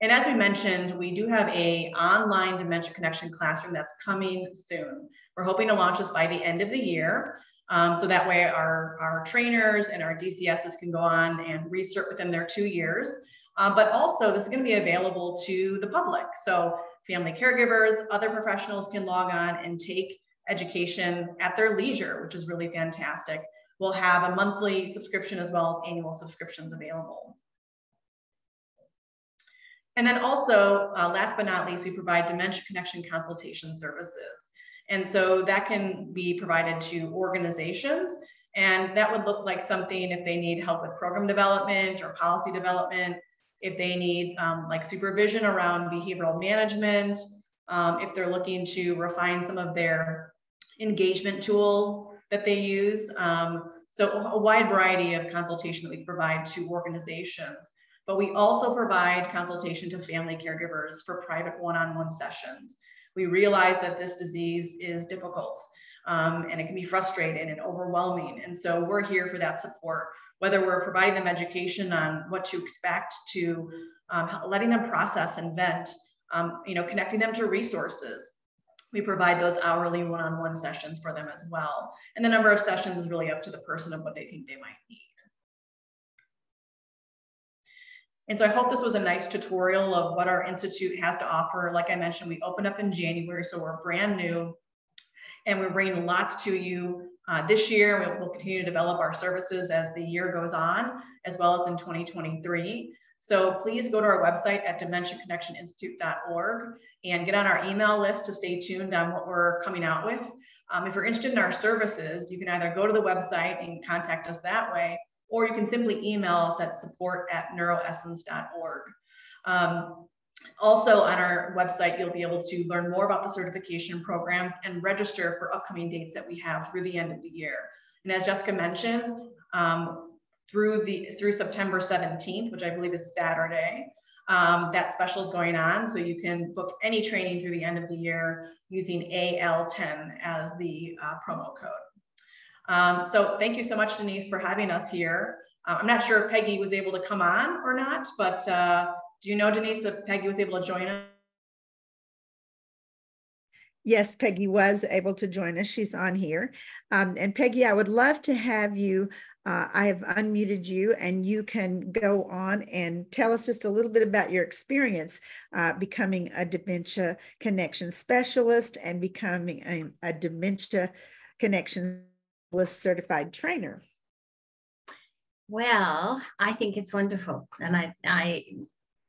And as we mentioned, we do have an online Dementia Connection classroom that's coming soon. We're hoping to launch this by the end of the year. So that way our trainers and our DCSs can go on and recert within their 2 years. But also this is going to be available to the public. So family caregivers, other professionals can log on and take education at their leisure, which is really fantastic. We'll have a monthly subscription as well as annual subscriptions available. And then also, last but not least, we provide Dementia Connection consultation services. And so that can be provided to organizations. And that would look like something if they need help with program development or policy development, if they need like supervision around behavioral management, if they're looking to refine some of their engagement tools that they use. So a wide variety of consultation that we provide to organizations. But we also provide consultation to family caregivers for private one-on-one sessions. We realize that this disease is difficult and it can be frustrating and overwhelming. And so we're here for that support, whether we're providing them education on what to expect, to letting them process and vent, connecting them to resources. We provide those hourly one-on-one sessions for them as well. And the number of sessions is really up to the person of what they think they might need. And so I hope this was a nice tutorial of what our Institute has to offer. Like I mentioned, we opened up in January, so we're brand new, and we're bringing lots to you this year. We'll continue to develop our services as the year goes on, as well as in 2023. So please go to our website at dementiaconnectioninstitute.org and get on our email list to stay tuned on what we're coming out with. If you're interested in our services, you can either go to the website and contact us that way, or you can simply email us at support@neuroessence.org. Also on our website, you'll be able to learn more about the certification programs and register for upcoming dates that we have through the end of the year. And as Jessica mentioned, through September 17th, which I believe is Saturday, that special is going on. So you can book any training through the end of the year using AL10 as the promo code. So thank you so much, Denise, for having us here. I'm not sure if Peggy was able to come on or not, but do you know, Denise, if Peggy was able to join us? Yes, Peggy was able to join us. She's on here. And Peggy, I would love to have you, I have unmuted you, and you can go on and tell us just a little bit about your experience becoming a Dementia Connection Specialist and becoming a Dementia Connection Certified Trainer. Well, I think it's wonderful. And I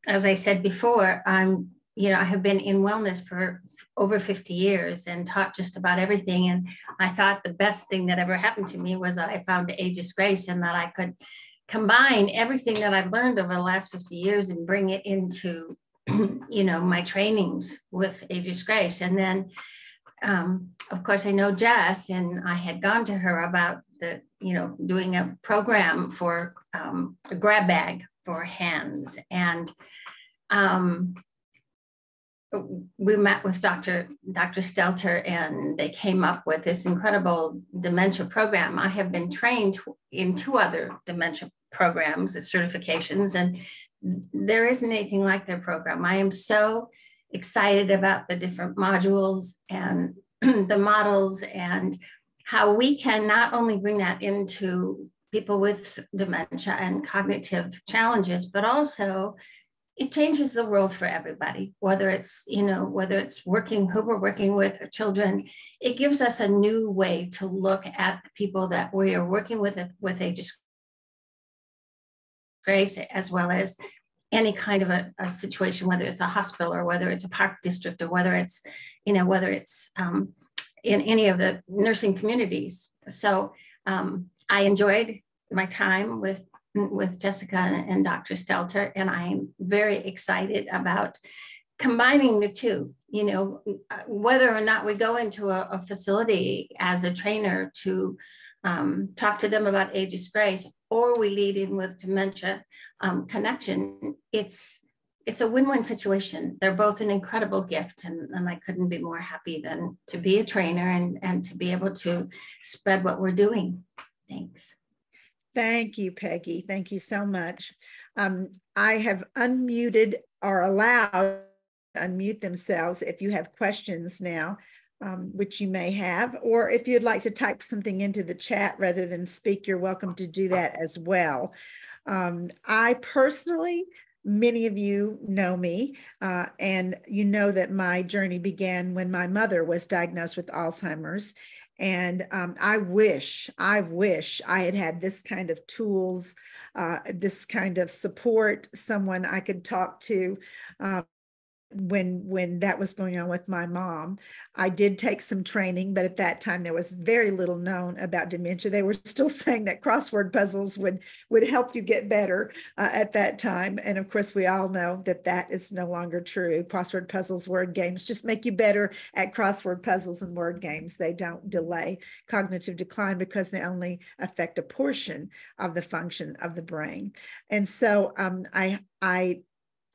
as I said before, I have been in wellness for over 50 years and taught just about everything. And I thought the best thing that ever happened to me was that I found Ageless Grace, and that I could combine everything that I've learned over the last 50 years and bring it into, my trainings with Ageless Grace. And then, of course, I know Jess, and I had gone to her about doing a program for a grab bag for hands. And we met with Dr. Stelter, and they came up with this incredible dementia program. I have been trained in 2 other dementia programs, the certifications, and there isn't anything like their program. I am so excited about the different modules and the models, and how we can not only bring that into people with dementia and cognitive challenges, but also it changes the world for everybody, whether it's, whether it's who we're working with or children. It gives us a new way to look at the people that we are working with Ageless Grace, as well as any kind of a situation, whether it's a hospital or whether it's a park district, or whether it's, in any of the nursing communities. So I enjoyed my time with Jessica and Dr. Stelter, and I'm very excited about combining the two. Whether or not we go into a facility as a trainer to talk to them about Ageless Grace, or we lead in with Dementia Connection, it's a win-win situation. They're both an incredible gift, and I couldn't be more happy than to be a trainer and to be able to spread what we're doing. Thanks. Thank you, Peggy. Thank you so much. I have unmuted or allowed to unmute themselves if you have questions now, which you may have, or if you'd like to type something into the chat rather than speak, you're welcome to do that as well. I personally, many of you know me, and you know that my journey began when my mother was diagnosed with Alzheimer's. And I wish I had had this kind of tools, this kind of support, someone I could talk to when that was going on with my mom. I did take some training, but at that time there was very little known about dementia. They were still saying that crossword puzzles would help you get better at that time. And of course, we all know that that is no longer true. Crossword puzzles, word games just make you better at crossword puzzles and word games. They don't delay cognitive decline because they only affect a portion of the function of the brain. And so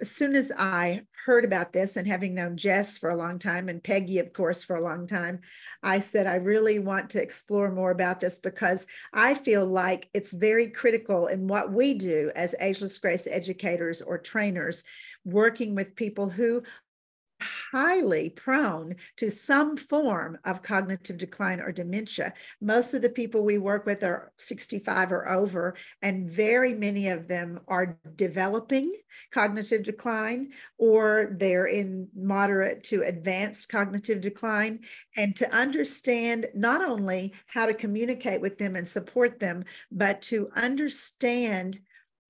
as soon as I heard about this, and having known Jess for a long time and Peggy, of course, for a long time, I said, I really want to explore more about this, because I feel like it's very critical in what we do as Ageless Grace educators or trainers, working with people who highly prone to some form of cognitive decline or dementia. Most of the people we work with are 65 or over, and very many of them are developing cognitive decline, or they're in moderate to advanced cognitive decline. And to understand not only how to communicate with them and support them, but to understand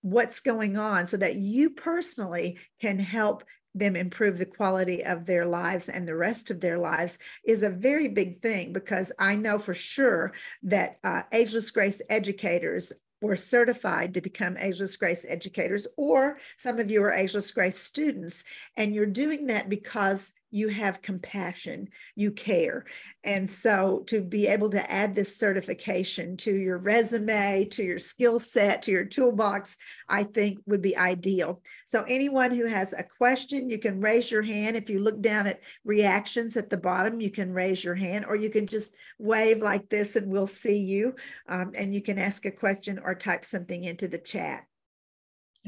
what's going on so that you personally can help them improve the quality of their lives and the rest of their lives is a very big thing, because I know for sure that Ageless Grace educators were certified to become Ageless Grace educators, or some of you are Ageless Grace students, and you're doing that because you have compassion, you care. And so to be able to add this certification to your resume, to your skill set, to your toolbox, I think would be ideal. So anyone who has a question, you can raise your hand. If you look down at reactions at the bottom, you can raise your hand, or you can just wave like this and we'll see you. And you can ask a question or type something into the chat.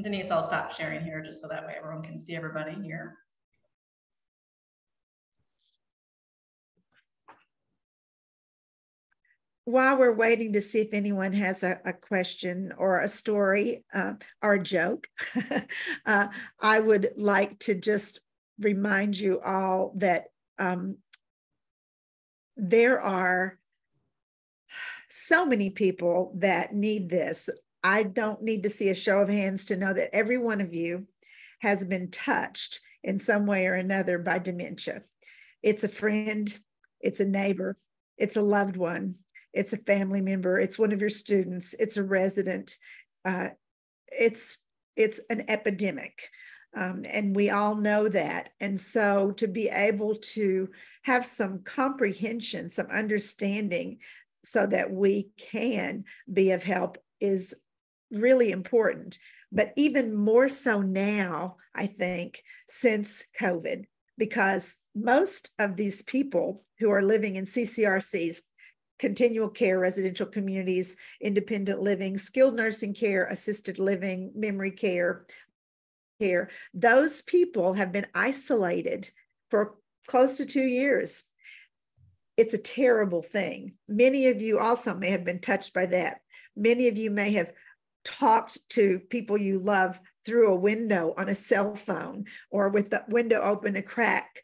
Denise, I'll stop sharing here just so that way everyone can see everybody here. While we're waiting to see if anyone has a question or a story or a joke, I would like to just remind you all that there are so many people that need this. I don't need to see a show of hands to know that every one of you has been touched in some way or another by dementia. It's a friend, it's a neighbor, it's a loved one, it's a family member, it's one of your students, it's a resident, it's an epidemic. And we all know that. And so to be able to have some comprehension, some understanding so that we can be of help is really important. But even more so now, I think, since COVID, because most of these people who are living in CCRCs, continual care, residential communities, independent living, skilled nursing care, assisted living, memory care, those people have been isolated for close to 2 years. It's a terrible thing. Many of you also may have been touched by that. Many of you may have talked to people you love through a window on a cell phone, or with the window open a crack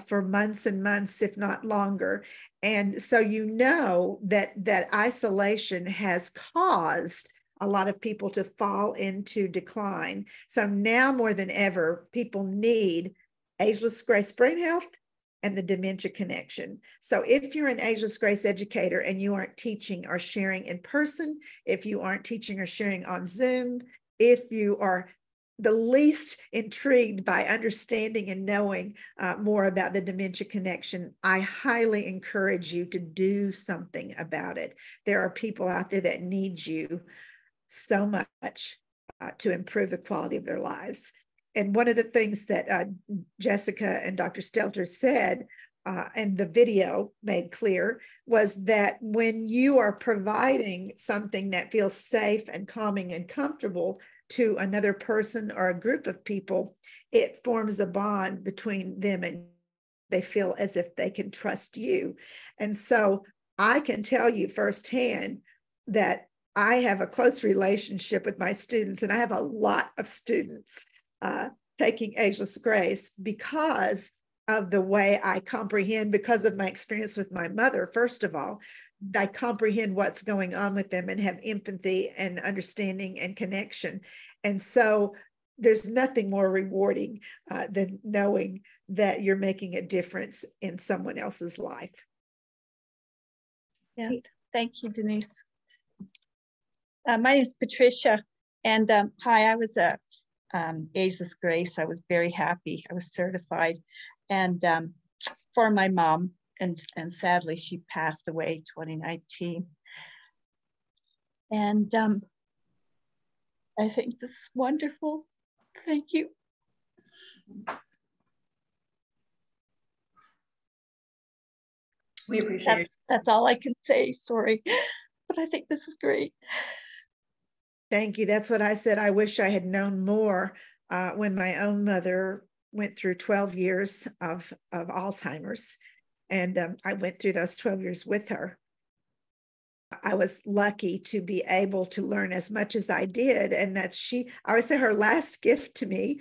for months and months, if not longer. And so you know that isolation has caused a lot of people to fall into decline. So now more than ever, people need Ageless Grace Brain Health and the Dementia Connection. So if you're an Ageless Grace educator and you aren't teaching or sharing in person, if you aren't teaching or sharing on Zoom, if you are the least intrigued by understanding and knowing more about the Dementia Connection, I highly encourage you to do something about it. There are people out there that need you so much to improve the quality of their lives. And one of the things that Jessica and Dr. Stelter said, and the video made clear, was that when you are providing something that feels safe and calming and comfortable to another person or a group of people, it forms a bond between them, and they feel as if they can trust you. And so I can tell you firsthand that I have a close relationship with my students, and I have a lot of students taking Ageless Grace because of the way I comprehend, because of my experience with my mother. First of all, I comprehend what's going on with them and have empathy and understanding and connection. And so there's nothing more rewarding than knowing that you're making a difference in someone else's life. Yeah, thank you, Denise. My name is Patricia, and hi, I was a Ageless Grace. I was very happy. I was certified, and for my mom, and sadly she passed away 2019. And I think this is wonderful. Thank you. We appreciate it. That's all I can say. Sorry, but I think this is great. Thank you. That's what I said. I wish I had known more when my own mother went through 12 years of Alzheimer's, and I went through those 12 years with her. I was lucky to be able to learn as much as I did, and that I would say her last gift to me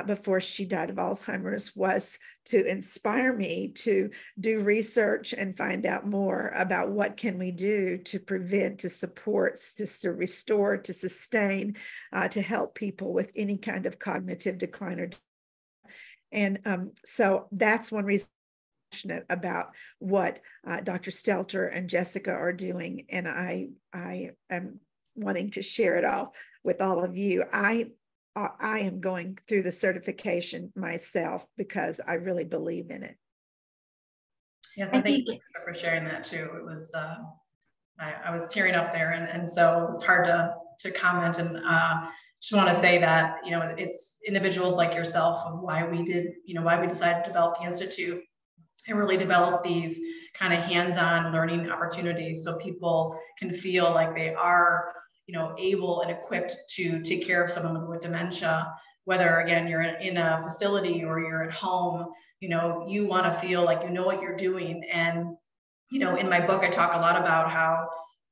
before she died of Alzheimer's was to inspire me to do research and find out more about what can we do to prevent, to support, to restore, to sustain, to help people with any kind of cognitive decline. And so that's one reason passionate about what Dr. Stelter and Jessica are doing, and I am wanting to share it all with all of you. I am going through the certification myself because I really believe in it. Yes, I thank you for sharing that too. It was I was tearing up there, and so it was hard to comment, and just want to say that, you know, it's individuals like yourself of why we decided to develop the Institute and really develop these kind of hands-on learning opportunities so people can feel like they are, you know, able and equipped to take care of someone with dementia, whether again you're in a facility or you're at home. You know, you want to feel like you know what you're doing. And, you know, in my book I talk a lot about how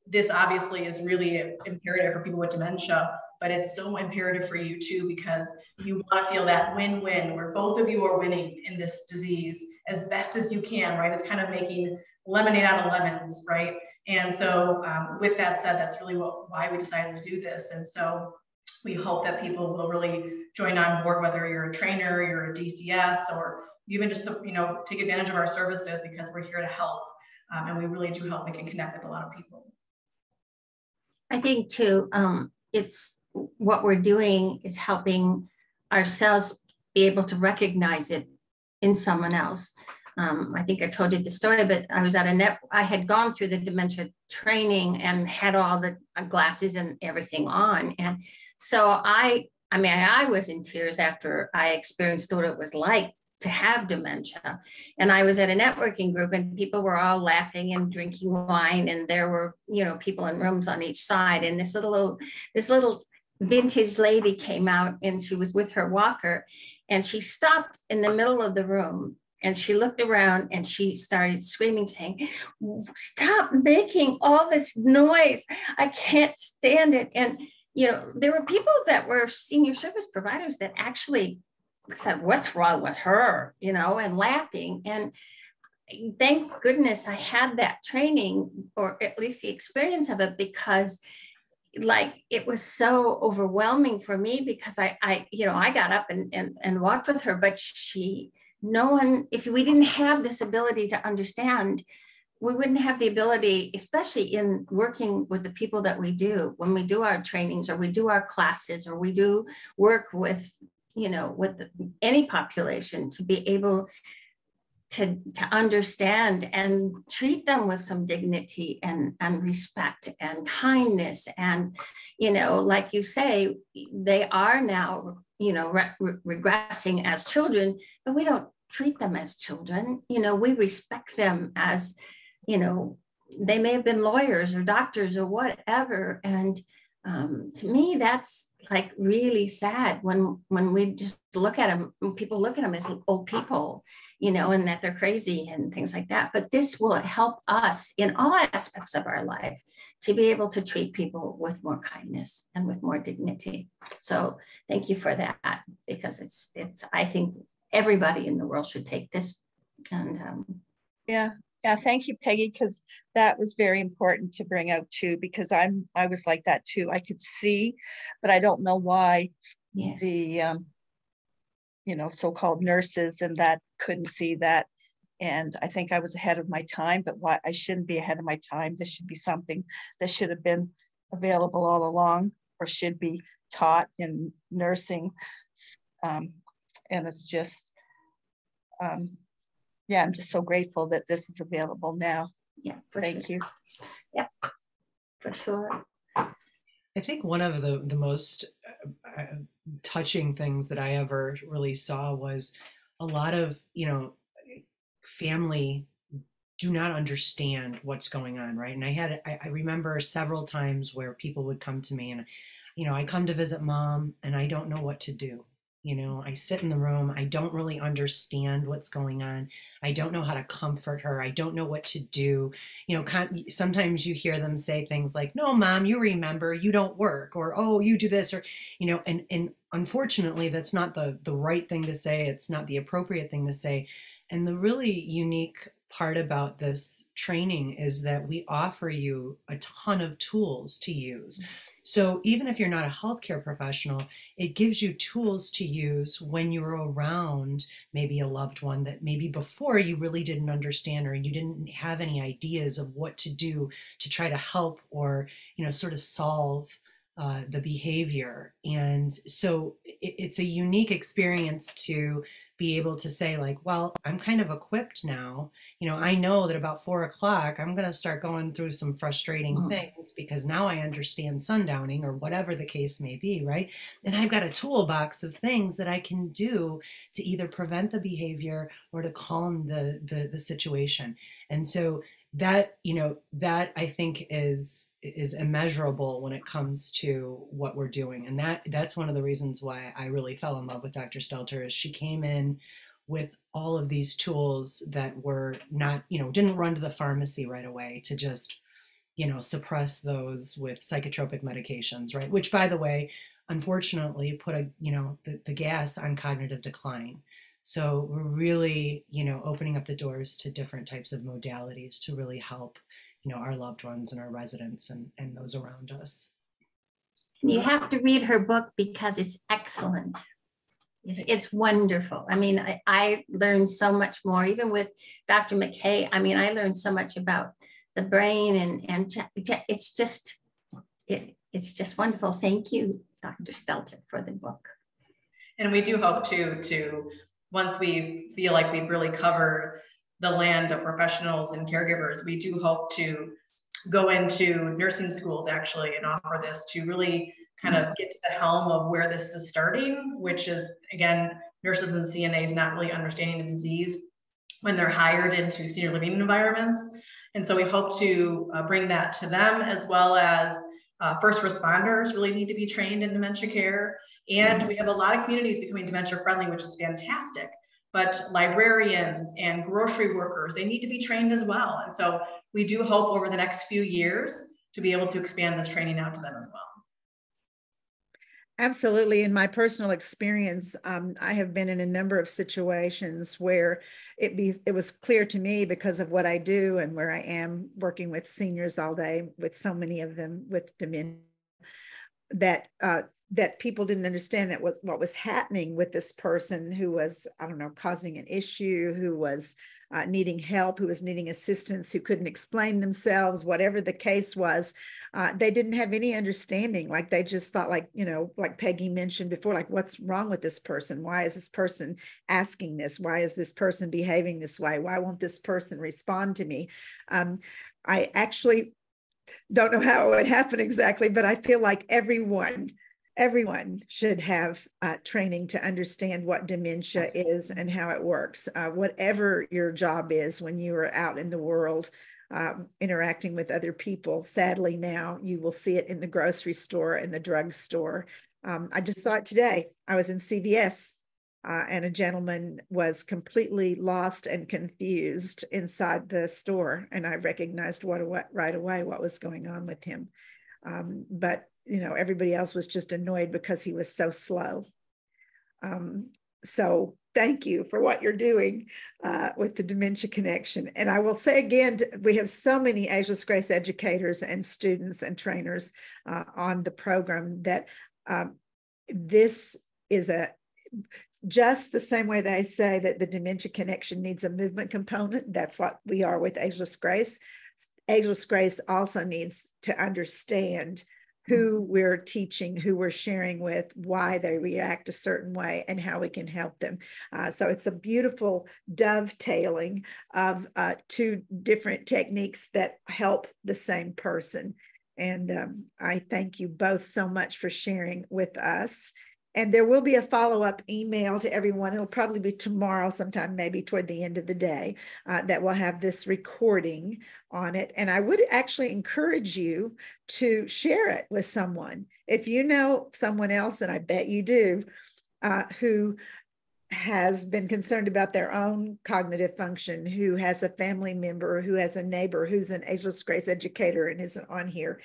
this obviously is really imperative for people with dementia, but it's so imperative for you too, because you want to feel that win-win where both of you are winning in this disease as best as you can, right? It's kind of making lemonade out of lemons, right? And so with that said, that's really why we decided to do this. And so we hope that people will really join on board, whether you're a trainer, you're a DCS, or even just, you know, take advantage of our services, because we're here to help. And we really do help. We can connect with a lot of people. I think too, it's what we're doing is helping ourselves be able to recognize it in someone else. I think I told you the story, but I was at I had gone through the dementia training and had all the glasses and everything on. And so I was in tears after I experienced what it was like to have dementia. And I was at a networking group and people were all laughing and drinking wine. And there were, you know, people in rooms on each side. And this little vintage lady came out and she was with her walker and she stopped in the middle of the room and she looked around and she started screaming, saying, "Stop making all this noise. I can't stand it." And, you know, there were people that were senior service providers that actually said, "What's wrong with her?" You know, and laughing. And thank goodness I had that training, or at least the experience of it, because like it was so overwhelming for me, because I got up and walked with her, but if we didn't have this ability to understand, we wouldn't have the ability, especially in working with the people that we do, when we do our trainings or we do our classes or we do work with, you know, with any population, to be able to understand and treat them with some dignity and respect and kindness. And, you know, like you say, they are now, you know, regressing as children, but we don't treat them as children. You know, we respect them as, you know, they may have been lawyers or doctors or whatever. And to me, that's like really sad when we just look at them, people look at them as old people, you know, and that they're crazy and things like that. But this will help us in all aspects of our life to be able to treat people with more kindness and with more dignity. So thank you for that, because it's I think everybody in the world should take this. And yeah, thank you, Peggy, because that was very important to bring out too, because I was like that too. I could see, but I don't know why. Yes. The you know, so-called nurses and that couldn't see that. And I think I was ahead of my time, but why I shouldn't be ahead of my time. This should be something that should have been available all along, or should be taught in nursing. And it's just, yeah, I'm just so grateful that this is available now. Yeah, thank you. Yeah, for sure. I think one of the most touching things that I ever really saw was a lot of, you know, family do not understand what's going on, right? And I remember several times where people would come to me and, you know, I come to visit mom and I don't know what to do. You know, I sit in the room, I don't really understand what's going on. I don't know how to comfort her. I don't know what to do. You know, sometimes you hear them say things like, no, mom, you remember, you don't work, or, oh, you do this, or, you know, and unfortunately, that's not the right thing to say. It's not the appropriate thing to say. And the really unique part about this training is that we offer you a ton of tools to use. So even if you're not a healthcare professional, it gives you tools to use when you're around maybe a loved one that maybe before you really didn't understand, or you didn't have any ideas of what to do to try to help or, you know, sort of solve the behavior. And so it's a unique experience to be able to say, like, well, I'm kind of equipped now. You know, I know that about 4 o'clock, I'm going to start going through some frustrating things because now I understand sundowning or whatever the case may be, right? And I've got a toolbox of things that I can do to either prevent the behavior or to calm the situation. And so that, you know, that I think is immeasurable when it comes to what we're doing. And that's one of the reasons why I really fell in love with Dr. Stelter, is she came in with all of these tools that were not, you know, didn't run to the pharmacy right away to just, you know, suppress those with psychotropic medications, right? Which, by the way, unfortunately put the gas on cognitive decline. So we're really, you know, opening up the doors to different types of modalities to really help, you know, our loved ones and our residents and those around us. You have to read her book because it's excellent. It's wonderful. I mean, I learned so much more, even with Dr. McKay. I mean, I learned so much about the brain, and it's just wonderful. Thank you, Dr. Stelter, for the book. And we do hope to once we feel like we've really covered the land of professionals and caregivers, we do hope to go into nursing schools actually and offer this to really kind of get to the helm of where this is starting, which is, again, nurses and CNAs not really understanding the disease when they're hired into senior living environments. And so we hope to bring that to them, as well as first responders really need to be trained in dementia care. And we have a lot of communities becoming dementia friendly, which is fantastic. But librarians and grocery workers, they need to be trained as well. And so we do hope over the next few years to be able to expand this training out to them as well. Absolutely. In my personal experience, I have been in a number of situations where it was clear to me, because of what I do and where I am working with seniors all day, with so many of them with dementia, that people didn't understand that what was happening with this person who was, I don't know, causing an issue, who was needing help, who was needing assistance, who couldn't explain themselves, whatever the case was. They didn't have any understanding. Like, they just thought, like, you know, like Peggy mentioned before, like, what's wrong with this person? Why is this person asking this? Why is this person behaving this way? Why won't this person respond to me? I actually don't know how it would happen exactly, but I feel like everyone should have training to understand what dementia is and how it works. Whatever your job is when you are out in the world interacting with other people, sadly now you will see it in the grocery store and the drugstore. I just saw it today. I was in CVS and a gentleman was completely lost and confused inside the store, and I recognized right away what was going on with him. But you know, everybody else was just annoyed because he was so slow. So thank you for what you're doing with the Dementia Connection. And I will say again, we have so many Ageless Grace educators and students and trainers on the program that this is just the same way they say that the Dementia Connection needs a movement component. That's what we are with Ageless Grace. Ageless Grace also needs to understand who we're teaching, who we're sharing with, why they react a certain way, and how we can help them. So it's a beautiful dovetailing of two different techniques that help the same person. And I thank you both so much for sharing with us. And there will be a follow-up email to everyone. It'll probably be tomorrow sometime, maybe toward the end of the day, that will have this recording on it. And I would actually encourage you to share it with someone. If you know someone else, and I bet you do, who has been concerned about their own cognitive function, who has a family member, who has a neighbor who's an Ageless Grace educator and isn't on here,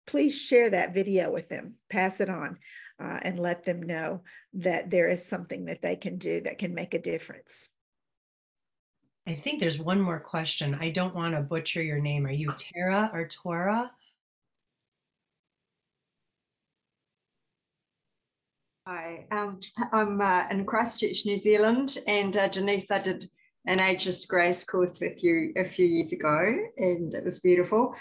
please share that video with them, pass it on, and let them know that there is something that they can do that can make a difference. I think there's one more question. I don't want to butcher your name. Are you Tara or Tora? Hi, I'm in Christchurch, New Zealand, and Denise, I did an Ageless Grace course with you a few years ago, and it was beautiful.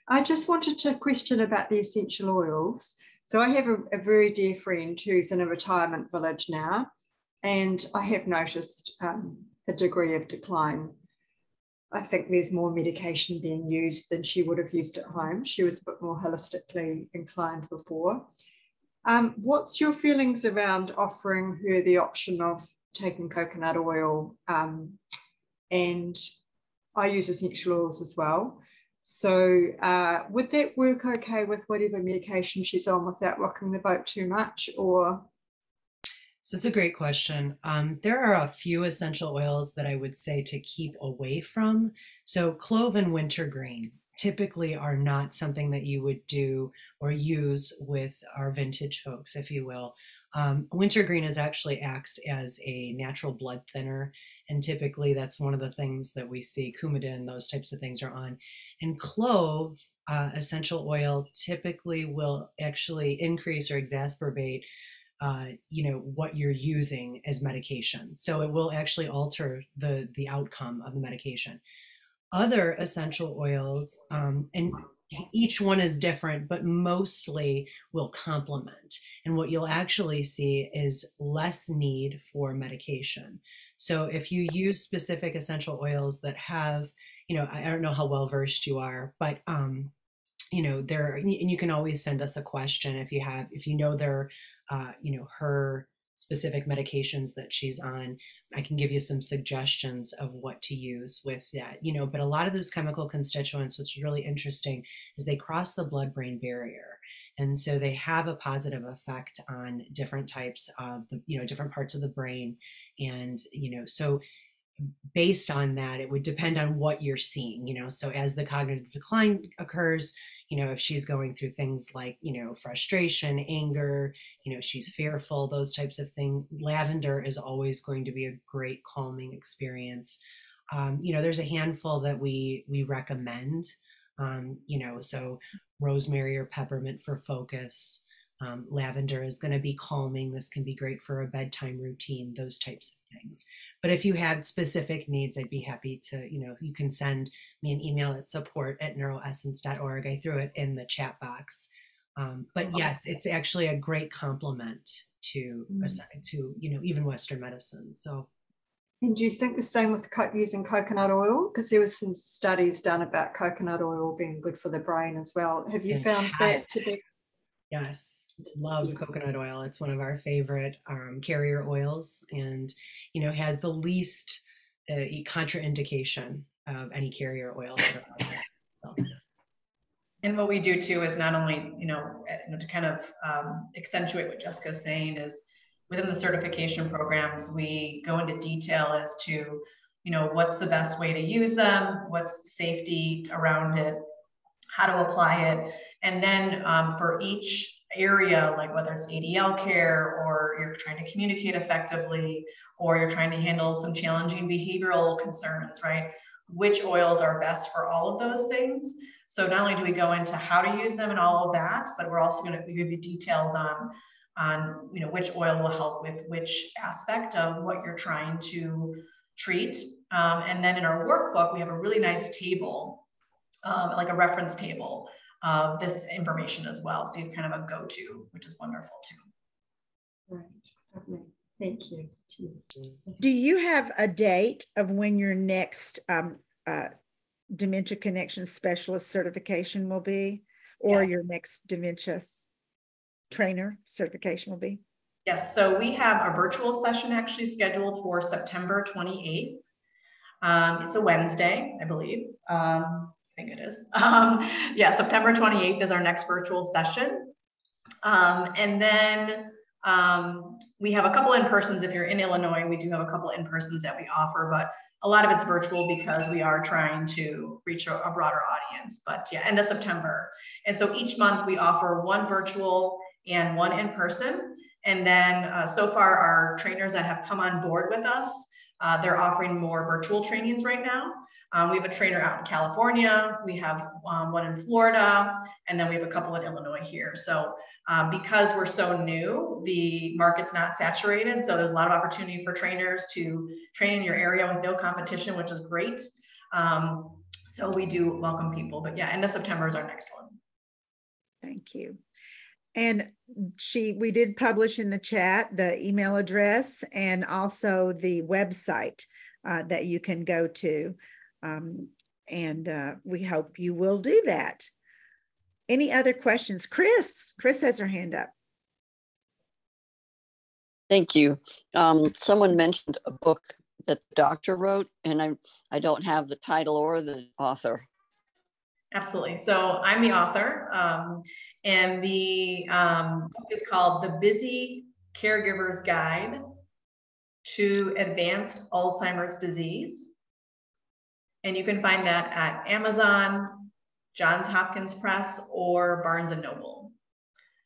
I just wanted to question about the essential oils. So I have a very dear friend who's in a retirement village now, and I have noticed a degree of decline. I think there's more medication being used than she would have used at home. She was a bit more holistically inclined before. What's your feelings around offering her the option of taking coconut oil? And I use essential oils as well. So would that work okay with whatever medication she's on without rocking the boat too much, or? So it's a great question. There are a few essential oils that I would say to keep away from. So clove and wintergreen typically are not something that you would do or use with our vintage folks, if you will. Wintergreen actually acts as a natural blood thinner, and typically that's one of the things that we see. Coumadin, those types of things are on. And clove essential oil typically will actually increase or exacerbate what you're using as medication. So it will actually alter the outcome of the medication. Other essential oils, and each one is different, but mostly will complement. And what you'll actually see is less need for medication. So if you use specific essential oils that have, I don't know how well versed you are, but and you can always send us a question if you know they're her specific medications that she's on. I can give you some suggestions of what to use with that, but a lot of those chemical constituents, which is really interesting, is they cross the blood-brain barrier. And so they have a positive effect on different types of different parts of the brain. And, so based on that, it would depend on what you're seeing, so as the cognitive decline occurs, if she's going through things like, frustration, anger, she's fearful, those types of things, lavender is always going to be a great calming experience. There's a handful that we recommend, so rosemary or peppermint for focus. Lavender is going to be calming. This can be great for a bedtime routine, those types of things. But if you had specific needs, I'd be happy to, you can send me an email at support@neuroessence.org. I threw it in the chat box. But yes, it's actually a great complement to even Western medicine. So. And do you think the same with using coconut oil? Because there was some studies done about coconut oil being good for the brain as well. Have you found that to be? Yes. Love coconut oil. It's one of our favorite carrier oils, and has the least contraindication of any carrier oils that are out there. So. And what we do too is not only to kind of accentuate what Jessica's saying is within the certification programs we go into detail as to what's the best way to use them, what's safety around it, how to apply it, and then for each area, like whether it's ADL care or you're trying to communicate effectively or you're trying to handle some challenging behavioral concerns, right? Which oils are best for all of those things. So not only do we go into how to use them and all of that, but we're also going to give you details on which oil will help with which aspect of what you're trying to treat. And then in our workbook, we have a really nice table, like a reference table of this information as well. So you have kind of a go-to, which is wonderful too. Right. Okay. Thank you. Do you have a date of when your next Dementia Connection Specialist certification will be, or Yes. your next dementia trainer certification will be? Yes, so we have a virtual session actually scheduled for September 28th. It's a Wednesday, I believe. I think it is. Yeah, September 28th is our next virtual session. And then We have a couple in-persons. If you're in Illinois, we do have a couple in-persons that we offer, but a lot of it's virtual because we are trying to reach a broader audience. But yeah, end of September. And so each month we offer one virtual and one in-person. And then so far our trainers that have come on board with us, they're offering more virtual trainings right now. We have a trainer out in California, we have one in Florida, and then we have a couple in Illinois here. So because we're so new, the market's not saturated. So there's a lot of opportunity for trainers to train in your area with no competition, which is great. So we do welcome people, but yeah, end of September is our next one. Thank you. And we did publish in the chat the email address and also the website that you can go to. We hope you will do that. Any other questions? Chris has her hand up. Thank you. Someone mentioned a book that the doctor wrote, and I don't have the title or the author. Absolutely. So I'm the author, and the book is called The Busy Caregiver's Guide to Advanced Alzheimer's Disease. And you can find that at Amazon, Johns Hopkins Press, or Barnes & Noble.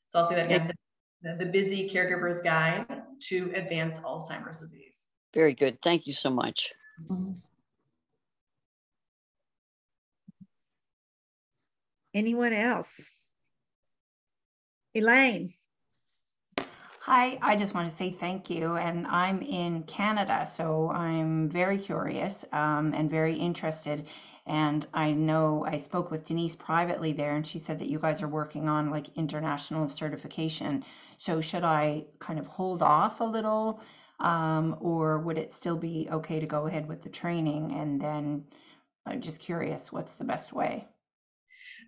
So I'll say that again, the Busy Caregiver's Guide to Advanced Alzheimer's Disease. Very good. Thank you so much. Anyone else? Elaine. Hi, I just want to say thank you. And I'm in Canada, so I'm very curious and very interested. And I know I spoke with Denise privately there, and she said that you guys are working on like international certification. So should I kind of hold off a little, or would it still be okay to go ahead with the training? And then I'm just curious, what's the best way?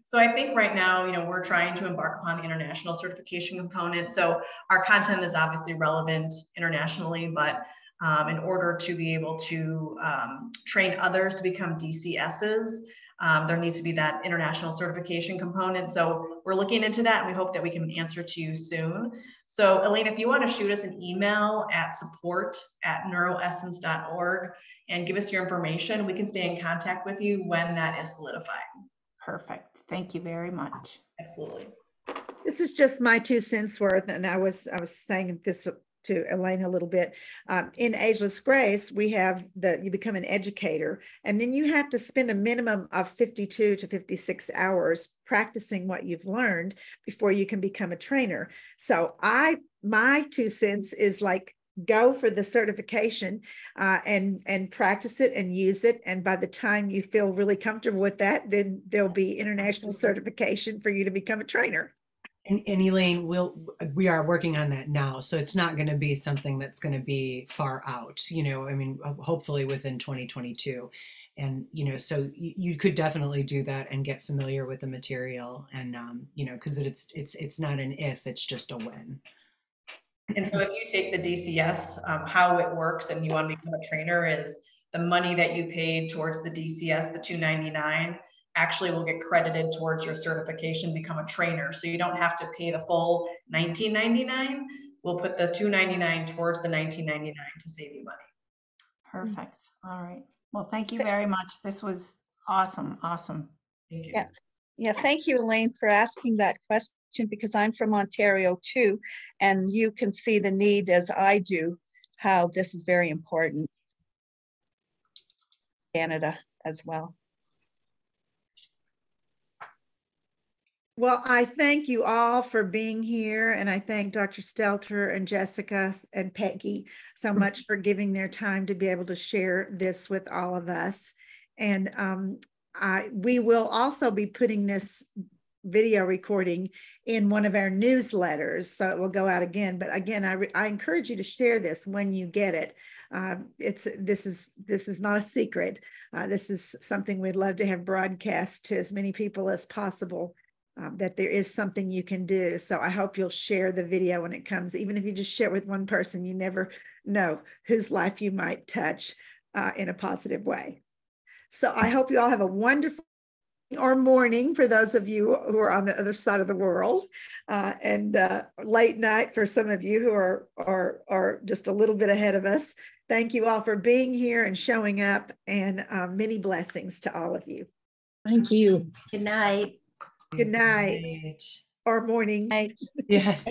So I think right now, we're trying to embark upon the international certification component. So our content is obviously relevant internationally, but in order to be able to train others to become DCSs, there needs to be that international certification component. So we're looking into that, and we hope that we can answer to you soon. So Elaine, if you want to shoot us an email at support@neuroessence.org and give us your information, we can stay in contact with you when that is solidified. Perfect. Thank you very much. Absolutely. This is just my 2 cents worth, and I was saying this to Elaine a little bit. In Ageless Grace, we have you become an educator, and then you have to spend a minimum of 52 to 56 hours practicing what you've learned before you can become a trainer. So my 2 cents is like, go for the certification and practice it and use it. And by the time you feel really comfortable with that, then there'll be international certification for you to become a trainer. And Elaine, we are working on that now. So it's not going to be something that's going to be far out, hopefully within 2022. And, so you could definitely do that and get familiar with the material and, because it's not an if, it's just a when. And so if you take the DCS, how it works and you want to become a trainer is the money that you paid towards the DCS, the $299, actually will get credited towards your certification, become a trainer. So you don't have to pay the full $19.99. We'll put the $299 towards the $19.99 to save you money. Perfect. All right. Well, thank you very much. This was awesome. Awesome. Thank you. Yeah. Thank you, Elaine, for asking that question, because I'm from Ontario too, and you can see the need as I do, how this is very important. Canada as well. Well, I thank you all for being here, and I thank Dr. Stelter and Jessica and Peggy so much for giving their time to be able to share this with all of us. And we will also be putting this video recording in one of our newsletters, so it will go out again. But again, I encourage you to share this when you get it. This is not a secret. This is something we'd love to have broadcast to as many people as possible, that there is something you can do. So I hope you'll share the video when it comes. Even if you just share it with one person, you never know whose life you might touch in a positive way. So I hope you all have a wonderful or morning for those of you who are on the other side of the world, and late night for some of you who are just a little bit ahead of us. Thank you all for being here and showing up, and many blessings to all of you. Thank you. Good night. Good night. Or morning. Yes.